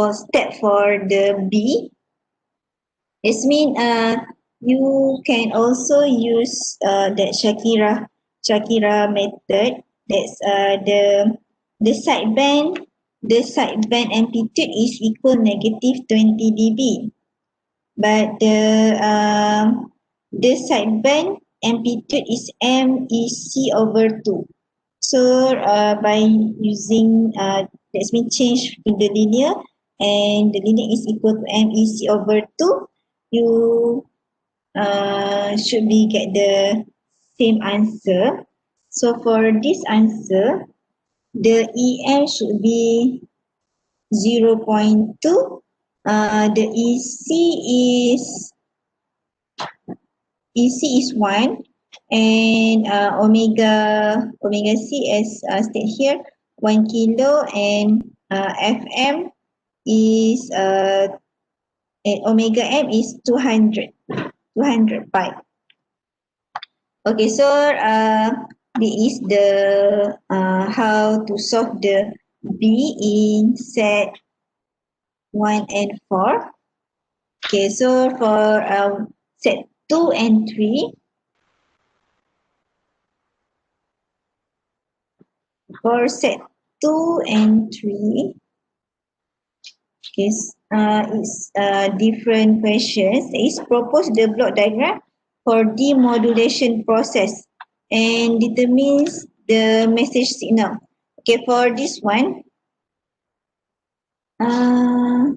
step for the B. It means you can also use that Shakira method. That's the sideband amplitude is equal negative 20 dB, but the sideband amplitude is MEC over 2. So by using let's me change to the linear, and the linear is equal to MEC over 2, you should be get the same answer. So for this answer, the EM should be 0.2. The EC is 1, and omega C as stated here 1 kilo, and FM is and omega M is 200 pi. Okay, so this is the how to solve the B in set 1 and 4. Okay, so for set 2 and 3, for set 2 and 3, okay, it's different questions. Is propose the block diagram for demodulation process and determines the message signal. Okay, for this one, uh,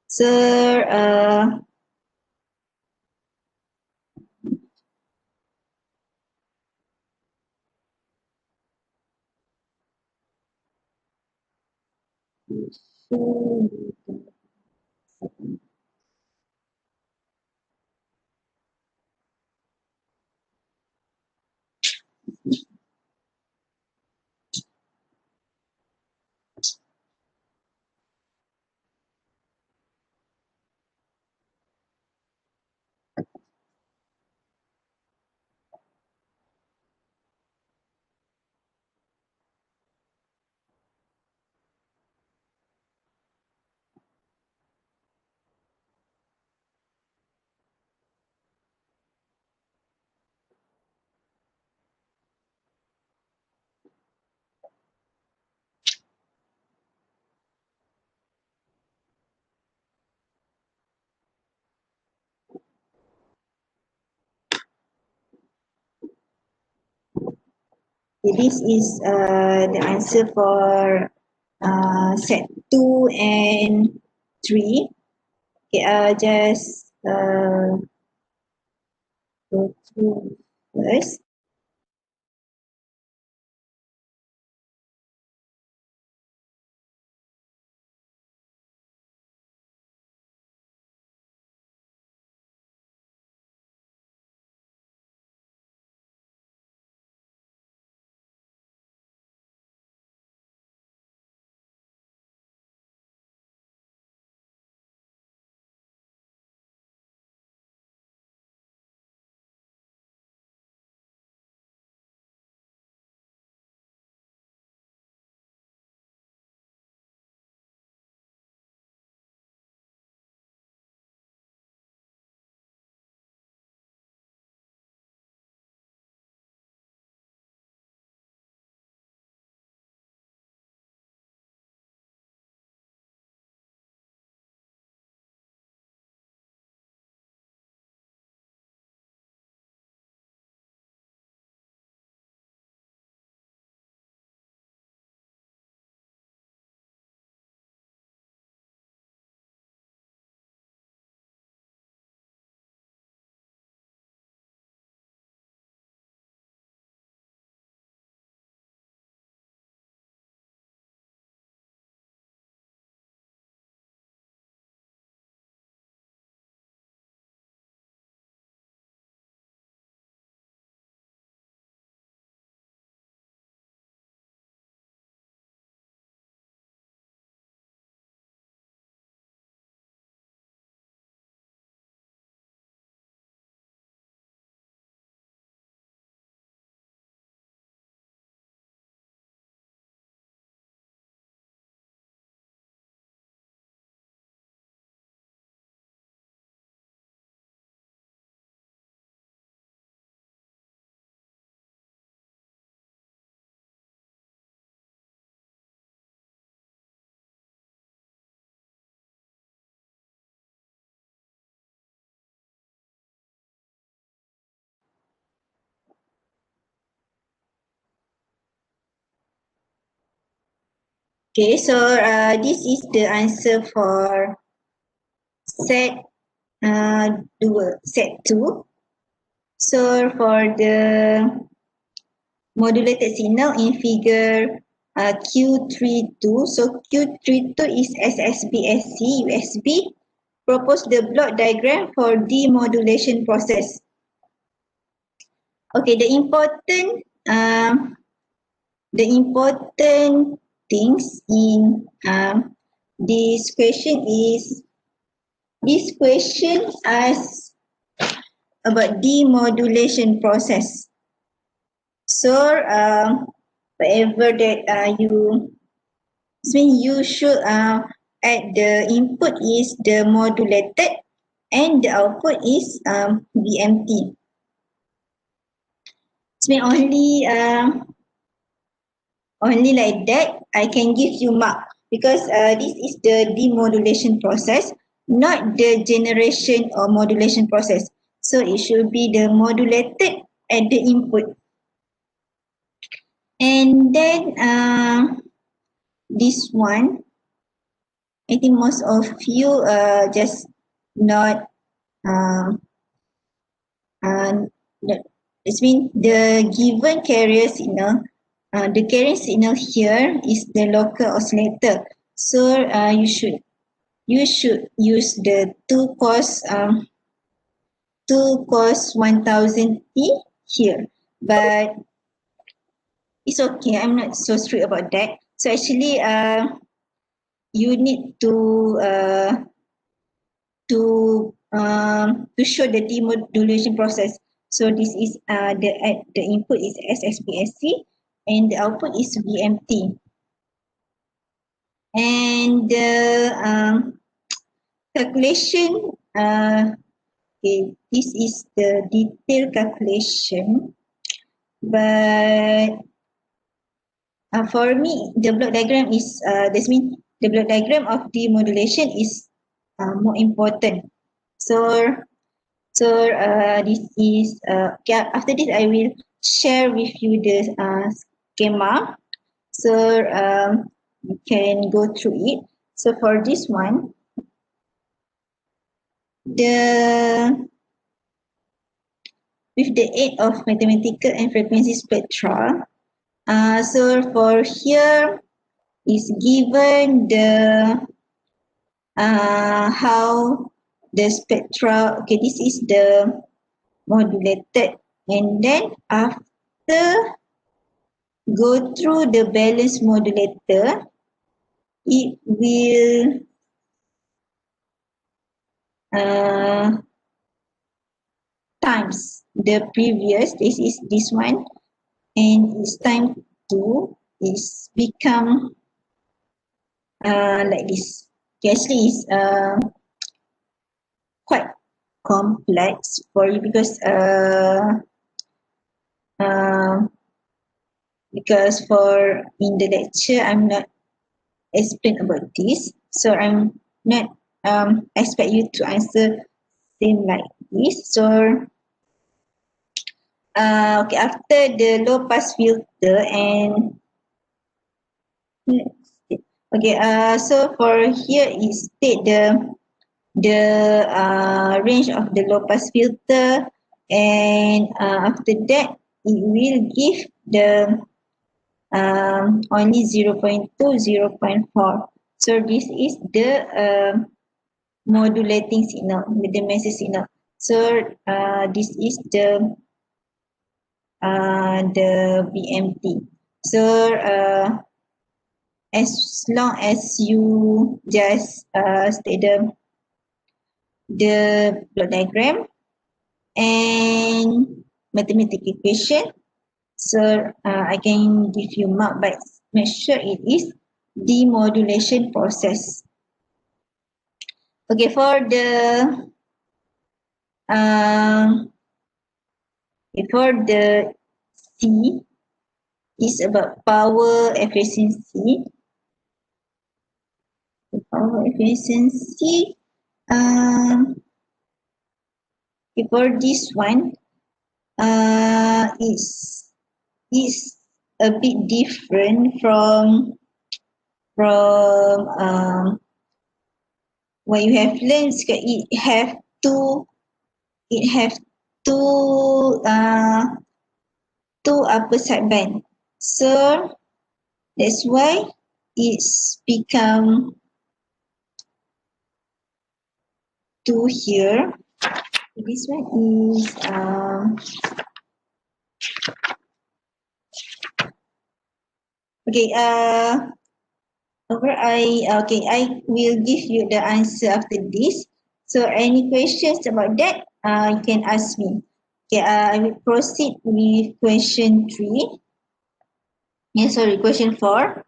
sir, this is the answer for set 2 and 3. Okay, just go through first. Okay, so this is the answer for set set 2. So for the modulated signal in figure Q32, so Q32 is SSBSC USB. Propose the block diagram for demodulation process. Okay, the important things in this question is this question asks about demodulation process. So whatever that you should add the input is the modulated and the output is VMT. So only like that I can give you mark because this is the demodulation process, not the generation or modulation process. So it should be the modulated at the input. And then this one, I think most of you just not it means the given carrier signal, the carrier signal here is the local oscillator. So you should use the 2 cos 1000t here, but it's okay. I'm not so strict about that. So actually, you need to show the demodulation process. So this is the input is SSPSC and the output is VMT. And the calculation, okay, this is the detailed calculation, but for me, the block diagram is this means the block diagram of demodulation is more important. So this is okay, after this I will share with you the schema. So you can go through it. So for this one, the with the aid of mathematical and frequency spectra. So for here is given the how the spectra. Okay, this is the modulated, and then after go through the balance modulator, it will times the previous, this is this one, and it's time to is become like this. Okay, actually it's quite complex for you uh, because for in the lecture I'm not explain about this, so I'm not expect you to answer same like this. So okay, after the low pass filter and okay, so for here is state the range of the low pass filter, and after that it will give the only 0.2, 0.4. So this is the modulating signal with the message signal. So this is the BMT. So as long as you just state the block diagram and mathematical equation, so I can give you mark, but make sure it is demodulation process. Okay, for the C is about power efficiency. Power efficiency. For this one, is a bit different from from what you have learned, it have two upper side band. So that's why it's become two here. This one is okay. I will give you the answer after this. So any questions about that? You can ask me. Okay. I will proceed with question 3. Yeah, sorry, question 4.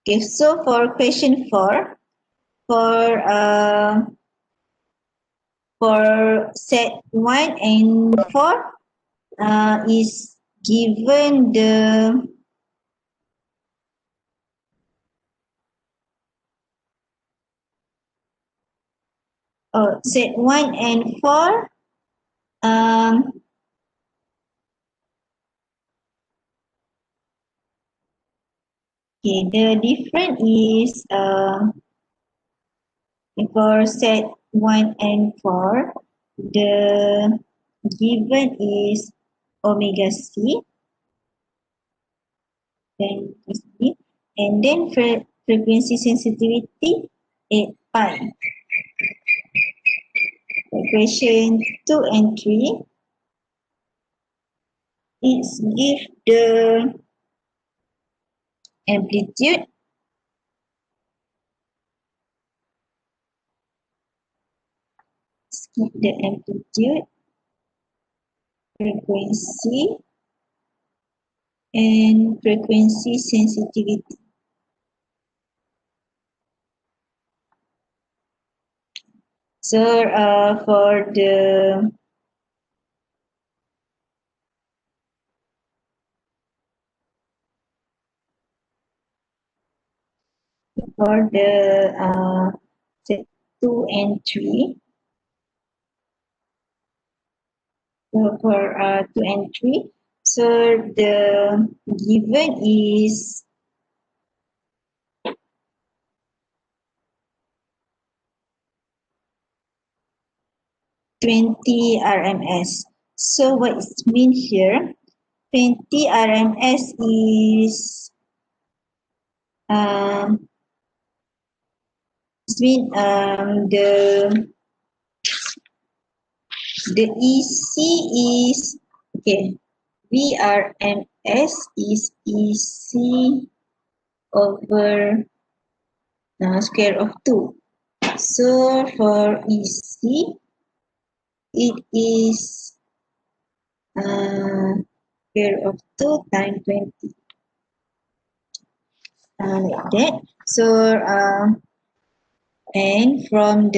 Okay. So for question 4, for set 1 and 4, is given the set 1 and 4, okay, the difference is for set 1 and 4, the given is omega c, then and then frequency sensitivity 8 pi. Question 2 and 3, it's give the amplitude, skip the amplitude, frequency, and frequency sensitivity. So for the set 2 and 3, so for 2 and 3, so the given is 20 RMS. So what it means here, 20 RMS is it means the EC is okay. VRMS is EC over square of 2. So for EC, it is square of 2 times 20. Like that. So and from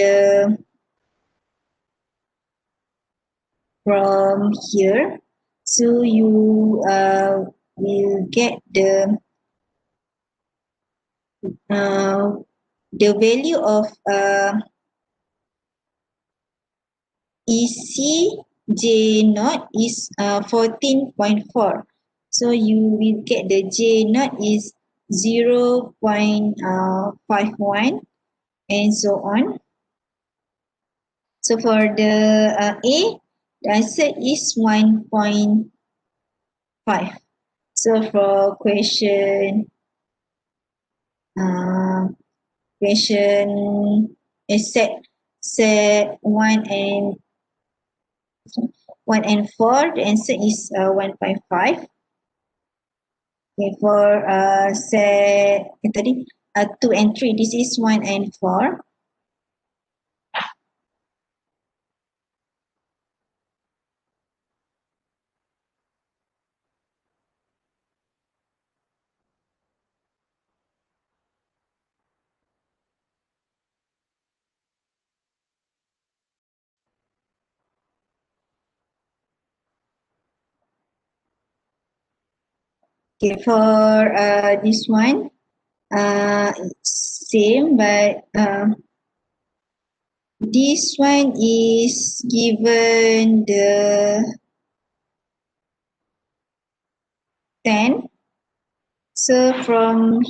here, so you will get the value of EC J naught is 14.4. So you will get the J naught is 0.51 and so on. So for the A, the answer is 1.5. So for question set 1 and 4, the answer is 1.5. Okay, for set 2 and 3, this is 1 and 4. Okay, for this one, it's same, but this one is given the 10. So from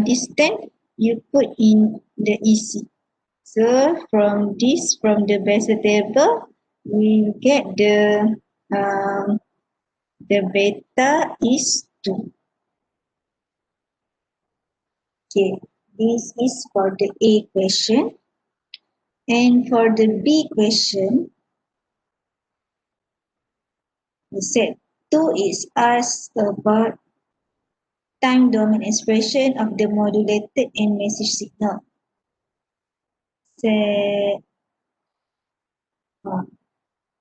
distance, you put in the EC. So from the base table, we get the beta is 2. Okay, this is for the A question. And for the B question, set 2 is asked about time domain expression of the modulated and message signal. Set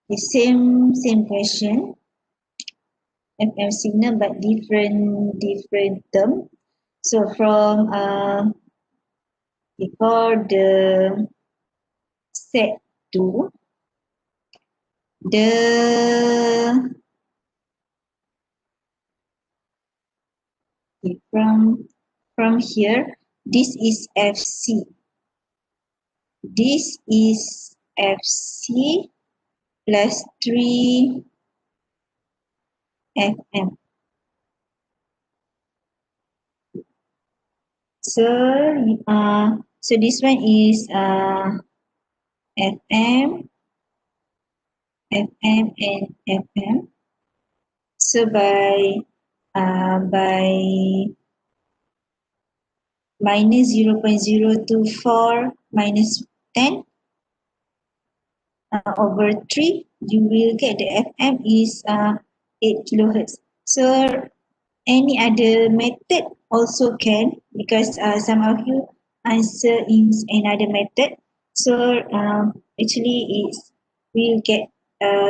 the same question, FM signal but different term. So from before the set 2, the from here, this is FC. This is FC plus 3 FM. So, so this one is FM, FM, and FM. So by minus 0.024 minus 10 over 3, you will get the FM is 8 kilohertz. So any other method also can, because some of you answer in another method. So actually it's will get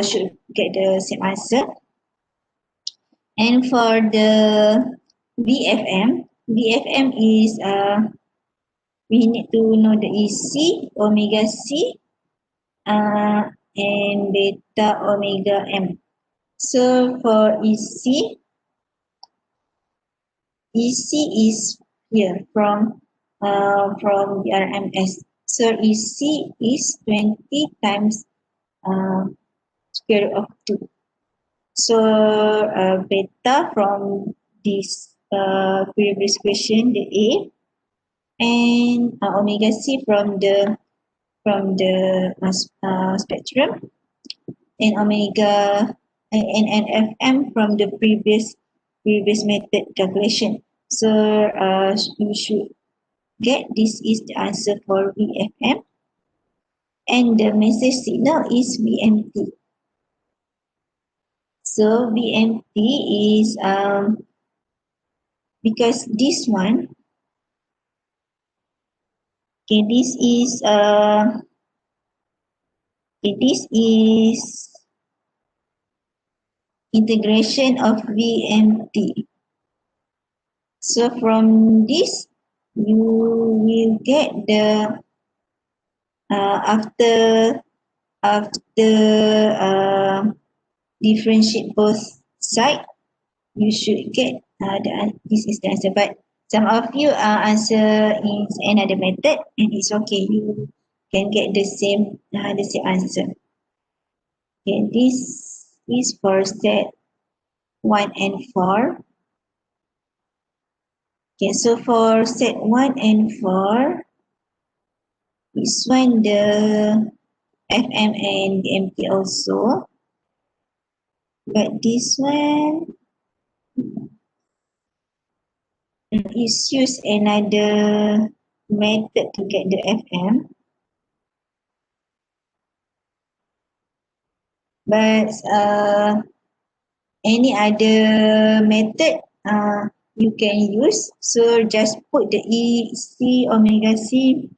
should get the same answer. And for the VFM is we need to know the EC, omega C, and beta omega M. So for EC is here from the RMS. So EC is 20 times square root of 2. So beta from this previous question, the A, and omega C from the spectrum, and omega and FM from the previous method calculation. So you should get this is the answer for VFM, and the message signal is VMT. So VMT is because this one, okay, this is integration of VMT. So from this, you will get the after differentiate both side, you should get this is the answer. But some of you answer in another method, and it's okay. You can get the same answer. Okay, this is for set 1 and 4. Okay, so for set 1 and 4, this one the FM and MT also. But this one is use another method to get the FM. But any other method you can use. So just put the EC, omega C,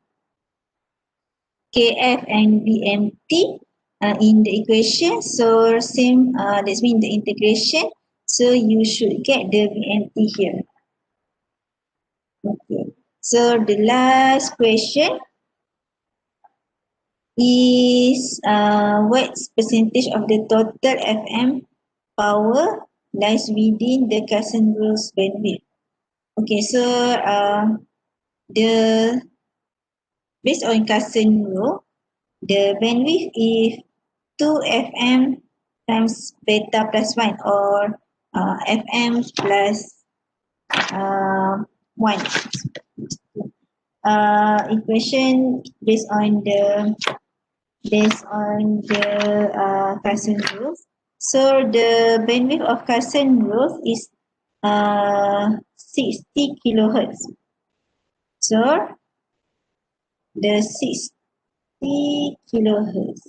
KF and VMT in the equation. So same, that's mean the integration. So you should get the VMT here. Okay. So the last question is what percentage of the total FM power lies within the Casimir bandwidth? Okay, so the based on Casimir, the bandwidth is 2 FM times beta plus 1 or FM plus one. Equation based on the Carson rules. So the bandwidth of Carson rules is 60 kilohertz. So the 60 kilohertz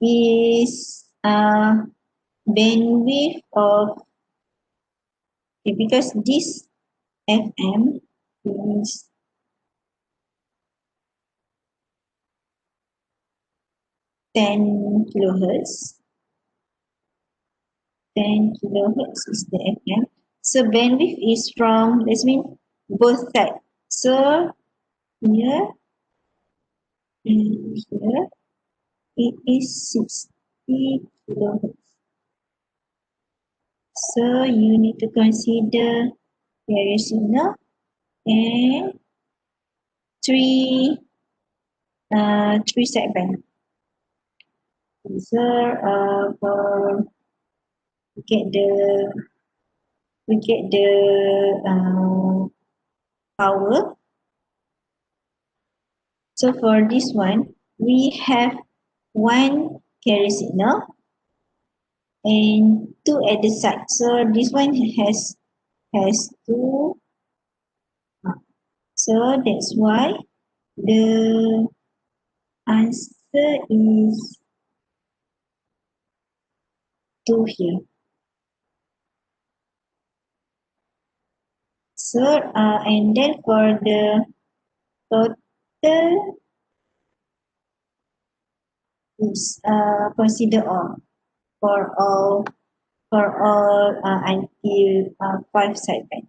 is bandwidth of, okay, because this FM is 10 kilohertz. 10 kilohertz is the FM. So bandwidth is from, let's mean both sides. So here and here it is 60 kilohertz. So you need to consider carrier signal and three sideband. So for get the power. So for this one, we have one carrier signal and two at the side. So this one has two. So that's why the answer is 2 here. So and then for the total is consider all for all until 5 sideband.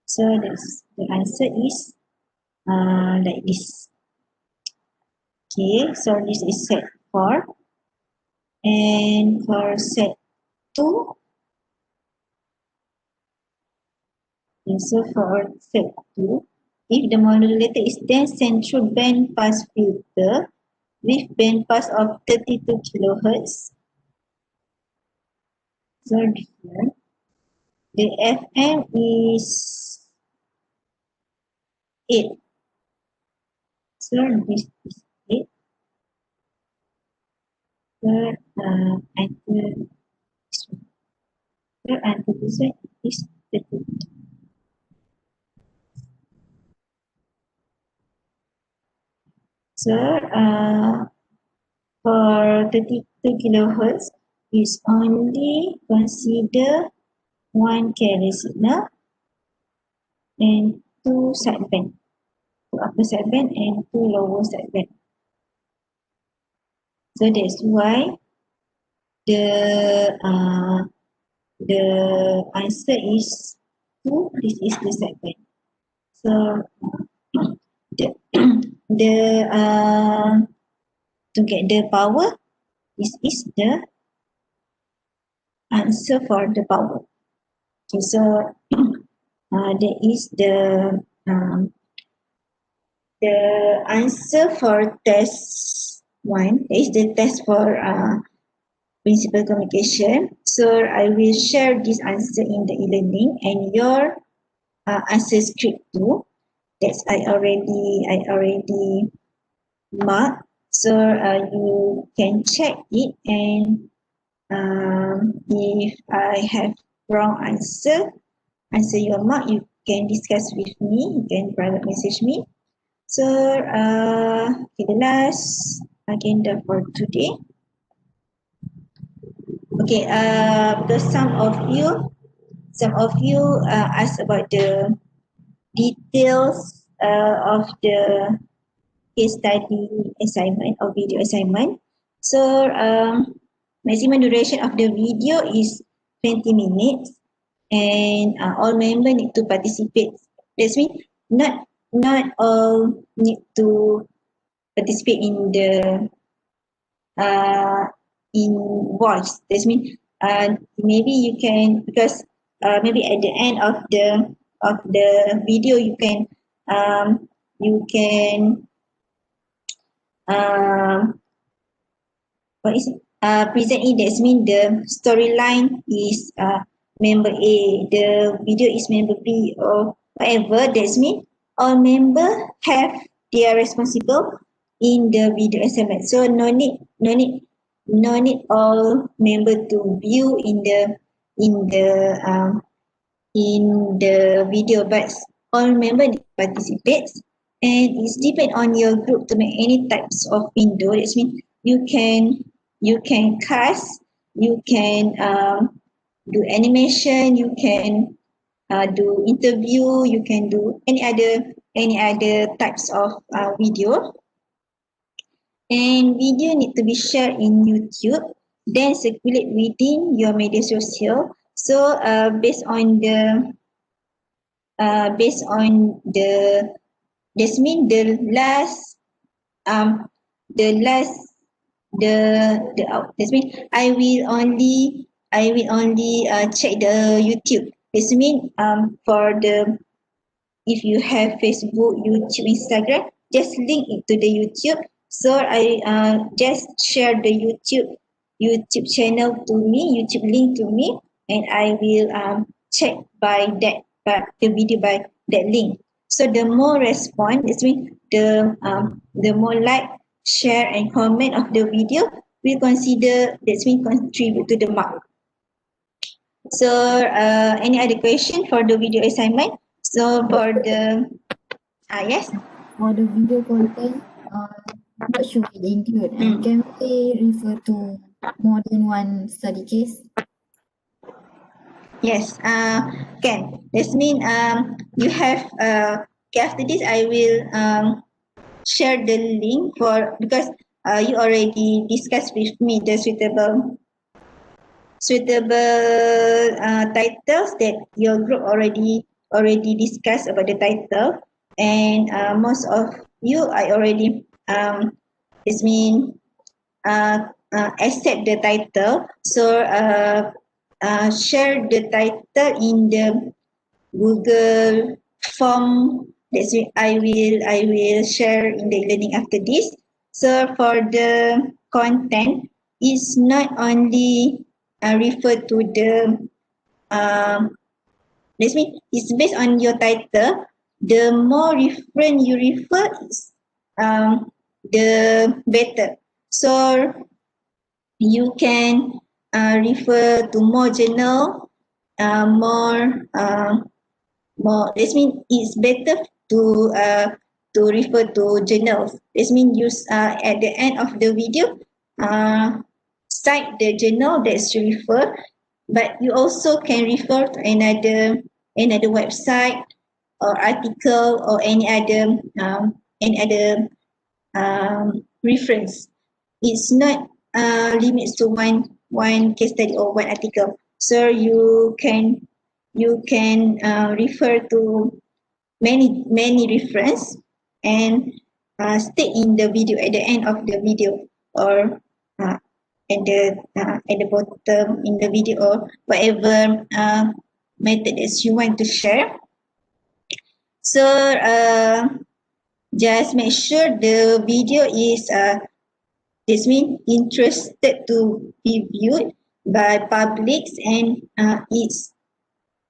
So that's the answer is like this. Okay, so this is set 4. And for set 2, okay, so for set 2, if the modulator is dense central band pass filter with band pass of 32 kilohertz, so here the FM is 8. So this is 8. So until this one. So until this one is 32. So for 32 kilohertz is only consider one carrier signal and two sideband, two upper sideband and two lower sideband. So that's why the answer is 2. This is the sideband. So the to get the power, this is the answer for the power. Okay, so that is the answer for test 1. That is the test for principal communication. So I will share this answer in the e-learning and your answer script too. That's I already marked. So you can check it, and if I have wrong answer your mark, you can discuss with me. You can private message me. So okay, the last agenda for today. Okay, because some of you asked about the details of the case study assignment or video assignment. So maximum duration of the video is 20 minutes, and all members need to participate. That's mean not all need to participate in the in voice. That means maybe you can, because maybe at the end of the video you can um, um, what is it? Present it. That means the storyline is member A, the video is member B or whatever, that's mean all member have their responsible in the video assignment. So no need all member to view in the video, but all member participates, and it's depend on your group to make any types of window. That means you can cast, you can do animation, you can do interview, you can do any other types of video. And video need to be shared in YouTube, then circulate within your media social. So based on the this mean um the last the this mean I will only check the YouTube. This mean for the if you have Facebook, YouTube, Instagram, just link it to the YouTube. So I just share the YouTube channel to me, YouTube link to me, and I will check by the video by that link. So the more response, this means the more like, share, and comment of the video, we consider that means contribute to the mark. So any other question for the video assignment? So for the yes. For the video content, what should we include? And can we refer to more than one study case? Yes, can. That means you have okay, after this I will share the link for because you already discussed with me the suitable titles that your group already discussed about the title, and most of you I already this mean accept the title. So share the title in the Google form. That's why I will share in the learning after this. So for the content, it's not only refer to the that means it's based on your title. The more reference you refer, the better. So you can refer to more journal, more. This means it's better to refer to journals. This means use at the end of the video, cite the journal that's refer, but you also can refer to another website or article or any other reference. It's not limits to one case study or one article. So you can refer to many reference and stay in the video at the end of the video, or at the bottom in the video, or whatever method that you want to share. So just make sure the video is this means interested to be viewed by publics, and it's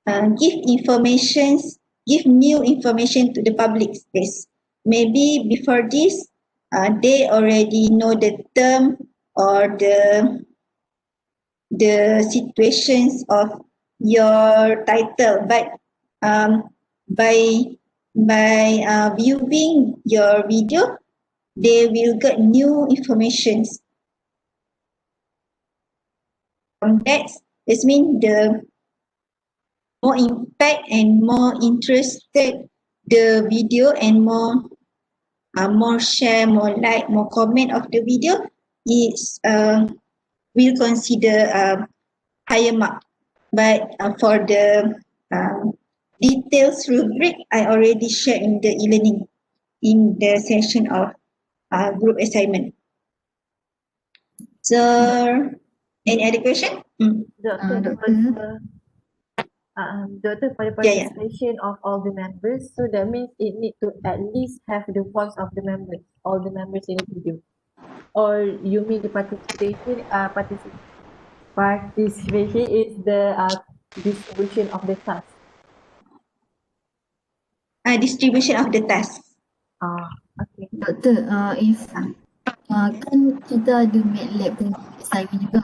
give new information to the public. Yes, maybe before this they already know the term or the situations of your title, but by viewing your video, they will get new information from that. This means the more impact and more interested the video, and more share, more like, more comment of the video, is will consider higher mark. But for the details rubric, I already shared in the e-learning in the session of group assignment. So any other question? Doctor, for the participation of all the members, so that means it need to at least have the voice of the members, all the members in the video. Or you mean the participation is the distribution of the task. Distribution of the task. Okay. Doktor, if kan kita ada MATLAB punya assignment juga.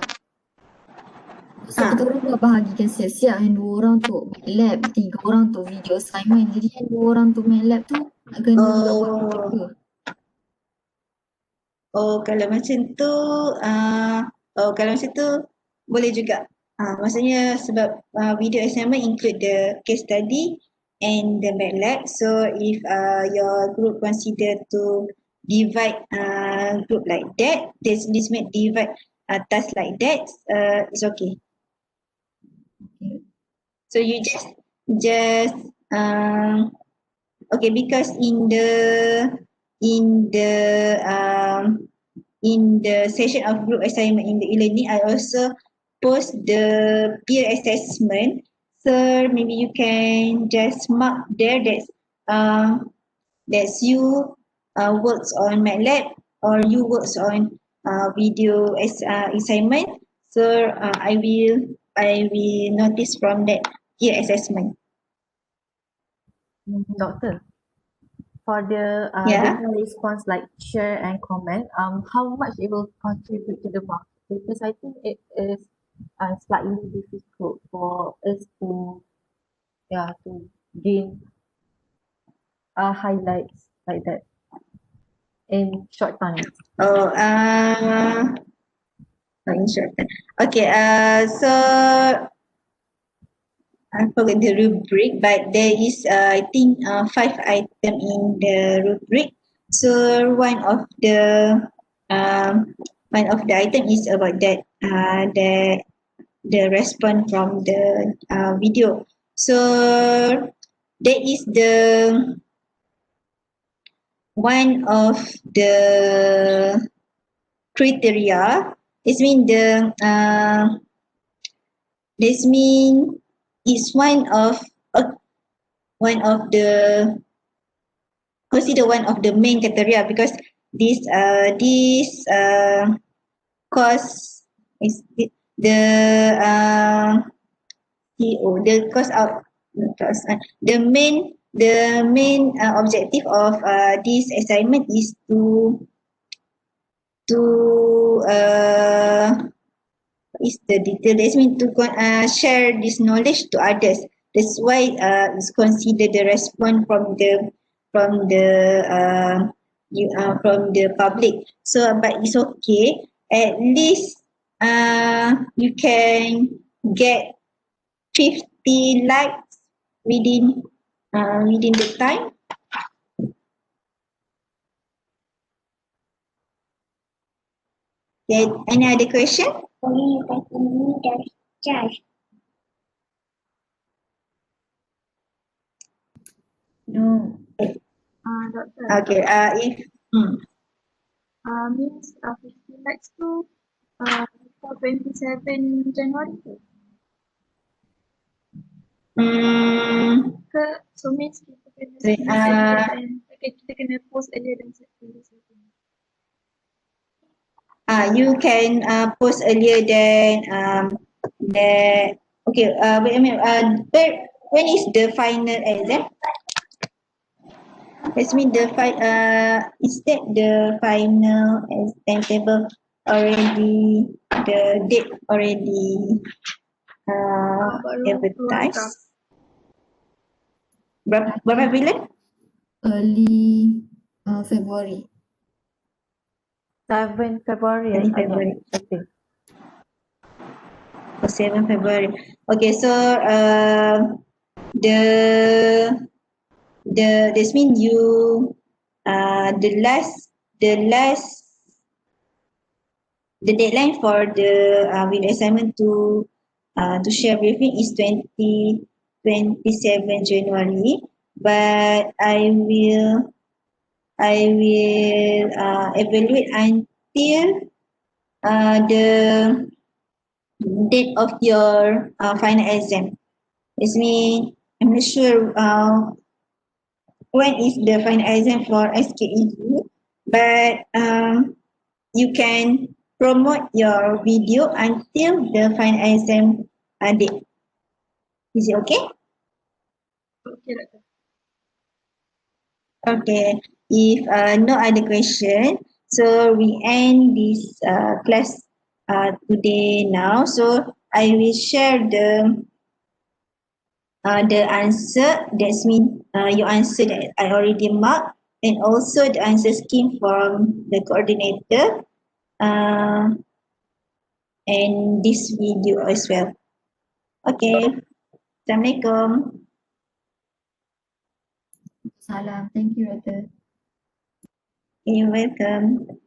So kita orang dah bahagikan siap-siap yang 2 orang untuk MATLAB, 3 orang untuk video assignment. Jadi yang 2 orang untuk MATLAB tu nak kena juga buat project ke? Kalau macam tu, kalau macam tu boleh juga. Maksudnya sebab video assignment include the case study and the MATLAB. So if your group consider to divide group like that, this may divide task like that, it's okay. Okay. So you just okay, because in the session of group assignment in the e-learning, I also post the peer assessment. So maybe you can just mark there that you works on MATLAB or you works on video assignment. So I will notice from that peer assessment. Doctor, for the Yeah. data response like share and comment, how much it will contribute to the mark? Because I think it is slightly difficult for us to gain highlights like that in short time. In short. Okay, so I forgot the rubric, but there is I think 5 items in the rubric. So one of the item is about that the response from the video. So that is the one of the criteria. This mean it's one of the consider one of the main criteria because this cost is the cost out the main objective of this assignment is to is the detail. That means to share this knowledge to others. That's why it's considered the response from the public. So, but it's okay. At least you can get 50 likes within the time. Okay, any other question? No. Doctor, Okay, if means 50 lakhs tu for 27 January ke? So means kita kena Sorry, submit earlier than kita kena post earlier than September 2nd. you can post earlier than that. Okay, wait a minute. When is the final exam? That means is that the final timetable already? The date already Baru advertised? draft. Berapa bulan? Early February. 7 February, I February. think. 7 February. Okay, so this means you the deadline for the video assignment to share briefing is 27 January, but I will evaluate until the date of your final exam. This means I'm not sure when is the final exam for SKEU, but you can promote your video until the final exam date. Is it okay? Okay, Doctor. Okay. If no other question, so we end this class today now. So I will share the answer. That's mean your answer that I already marked, and also the answer scheme from the coordinator, and this video as well. Okay. Assalamualaikum. Salam. Thank you, Dr. You're welcome.